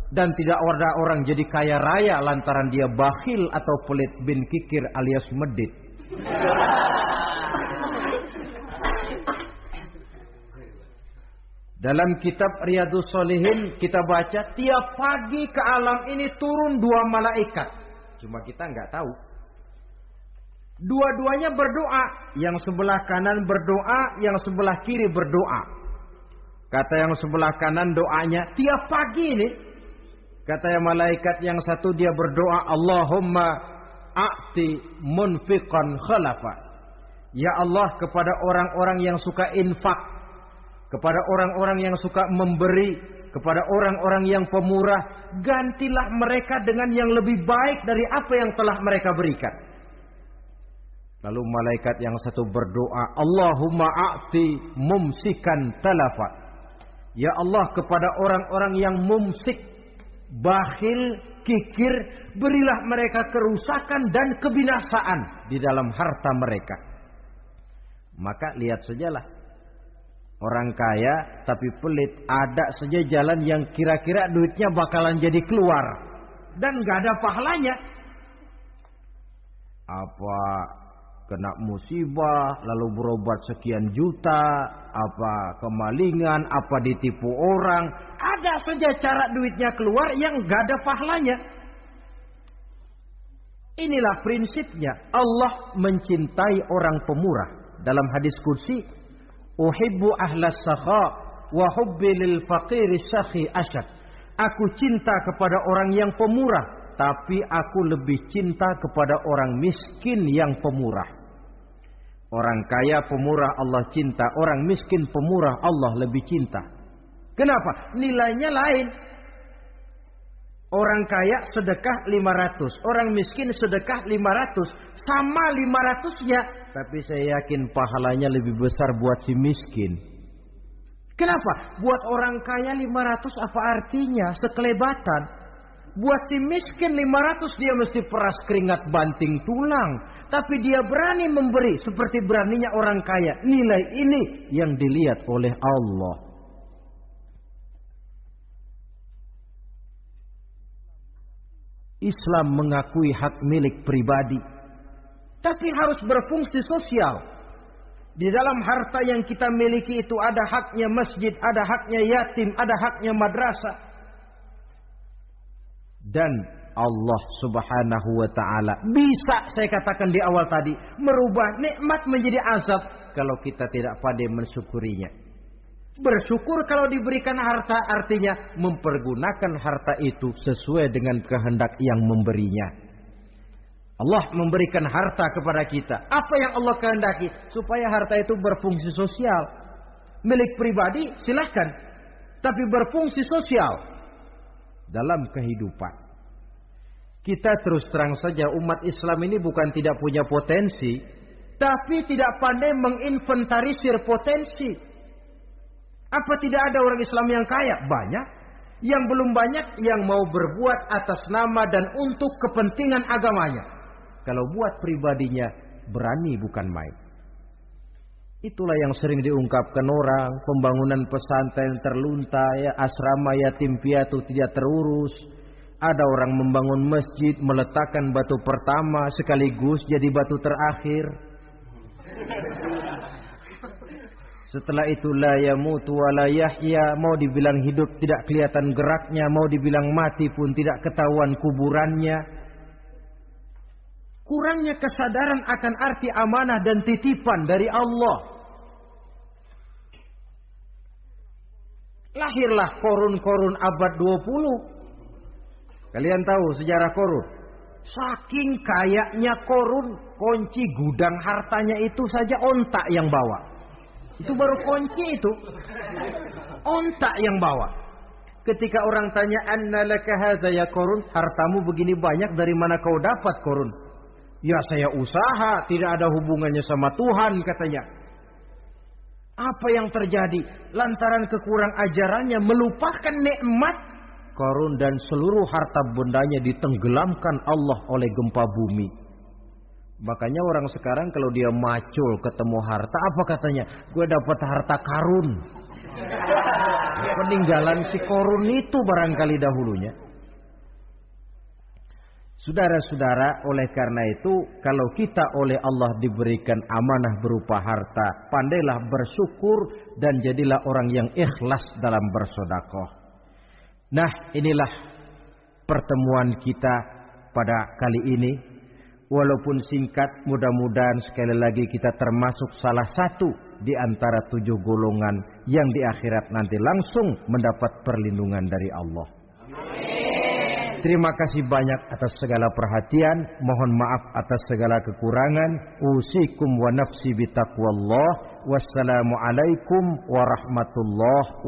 dan tidak ada orang jadi kaya raya lantaran dia bakhil atau pelit bin kikir alias medit. Dalam kitab Riyadhus Shalihin kita baca, tiap pagi ke alam ini turun 2 malaikat. Cuma kita nggak tahu. Dua-duanya berdoa. Yang sebelah kanan berdoa, yang sebelah kiri berdoa. Kata yang sebelah kanan doanya tiap pagi ini. Kata yang malaikat yang satu dia berdoa, Allahumma a'ti munfiqan khalafa. Ya Allah, kepada orang-orang yang suka infak, kepada orang-orang yang suka memberi, kepada orang-orang yang pemurah, gantilah mereka dengan yang lebih baik dari apa yang telah mereka berikan. Lalu malaikat yang satu berdoa, Allahumma a'ti mumsikan talafa. Ya Allah, kepada orang-orang yang mumsik, bakhil, kikir, berilah mereka kerusakan dan kebinasaan di dalam harta mereka. Maka lihat sajalah, orang kaya tapi pelit, ada saja jalan yang kira-kira duitnya bakalan jadi keluar dan gak ada pahalanya. Apa kena musibah lalu berobat sekian juta, apa kemalingan, apa ditipu orang, ada saja cara duitnya keluar yang gak ada pahalanya. Inilah prinsipnya. Allah mencintai orang pemurah. Dalam hadis qudsi, uhibbu ahlas sakha wa hubbi lil faqiri syakhi asyad. Aku cinta kepada orang yang pemurah, tapi aku lebih cinta kepada orang miskin yang pemurah. Orang kaya pemurah Allah cinta, orang miskin pemurah Allah lebih cinta. Kenapa? Nilainya lain. Orang kaya sedekah 500, orang miskin sedekah 500, sama 500-nya, tapi saya yakin pahalanya lebih besar buat si miskin. Kenapa? Buat orang kaya 500 apa artinya? Sekelebatan. Buat si miskin 500 dia mesti peras keringat banting tulang. Tapi dia berani memberi seperti beraninya orang kaya. Nilai ini yang dilihat oleh Allah. Islam mengakui hak milik pribadi, tapi harus berfungsi sosial. Di dalam harta yang kita miliki itu ada haknya masjid, ada haknya yatim, ada haknya madrasah. Dan Allah Subhanahu wa ta'ala bisa, saya katakan di awal tadi, merubah nikmat menjadi azab kalau kita tidak pandai mensyukurinya. Bersyukur kalau diberikan harta artinya mempergunakan harta itu sesuai dengan kehendak yang memberinya. Allah memberikan harta kepada kita. Apa yang Allah kehendaki? Supaya harta itu berfungsi sosial. Milik pribadi silahkan, tapi berfungsi sosial dalam kehidupan. Kita terus terang saja, umat Islam ini bukan tidak punya potensi, tapi tidak pandai menginventarisir potensi. Apa tidak ada orang Islam yang kaya? Banyak. Yang belum banyak yang mau berbuat atas nama dan untuk kepentingan agamanya. Kalau buat pribadinya berani bukan main. Itulah yang sering diungkapkan orang, pembangunan pesantren terlunta, ya, asrama yatim piatu tidak terurus. Ada orang membangun masjid, meletakkan batu pertama sekaligus jadi batu terakhir. Setelah itu la yamutu wa la yahya, mau dibilang hidup tidak kelihatan geraknya, mau dibilang mati pun tidak ketahuan kuburannya. Kurangnya kesadaran akan arti amanah dan titipan dari Allah. Lahirlah korun-korun abad 20. Kalian tahu sejarah korun? Saking kayaknya korun, kunci gudang hartanya itu saja onta yang bawa. Itu baru kunci itu. Onta yang bawa. Ketika orang tanya, "Anna laka hadza ya Qarun?" Hartamu begini banyak, dari mana kau dapat, Qarun? Ya saya usaha, tidak ada hubungannya sama Tuhan, katanya. Apa yang terjadi? Lantaran kekurang ajarannya, melupakan nikmat. Qarun dan seluruh harta bendanya ditenggelamkan Allah oleh gempa bumi. Makanya orang sekarang kalau dia macul ketemu harta, apa katanya? Gue dapat harta karun. Peninggalan si Qarun itu barangkali dahulunya. Saudara-saudara, oleh karena itu, kalau kita oleh Allah diberikan amanah berupa harta, pandailah bersyukur dan jadilah orang yang ikhlas dalam bersedekah. Nah, inilah pertemuan kita pada kali ini. Walaupun singkat, mudah-mudahan sekali lagi kita termasuk salah satu di antara 7 golongan yang di akhirat nanti langsung mendapat perlindungan dari Allah. Terima kasih banyak atas segala perhatian. Mohon maaf atas segala kekurangan. Usikum wa nafsi bitaqwallah. Wassalamualaikum warahmatullahi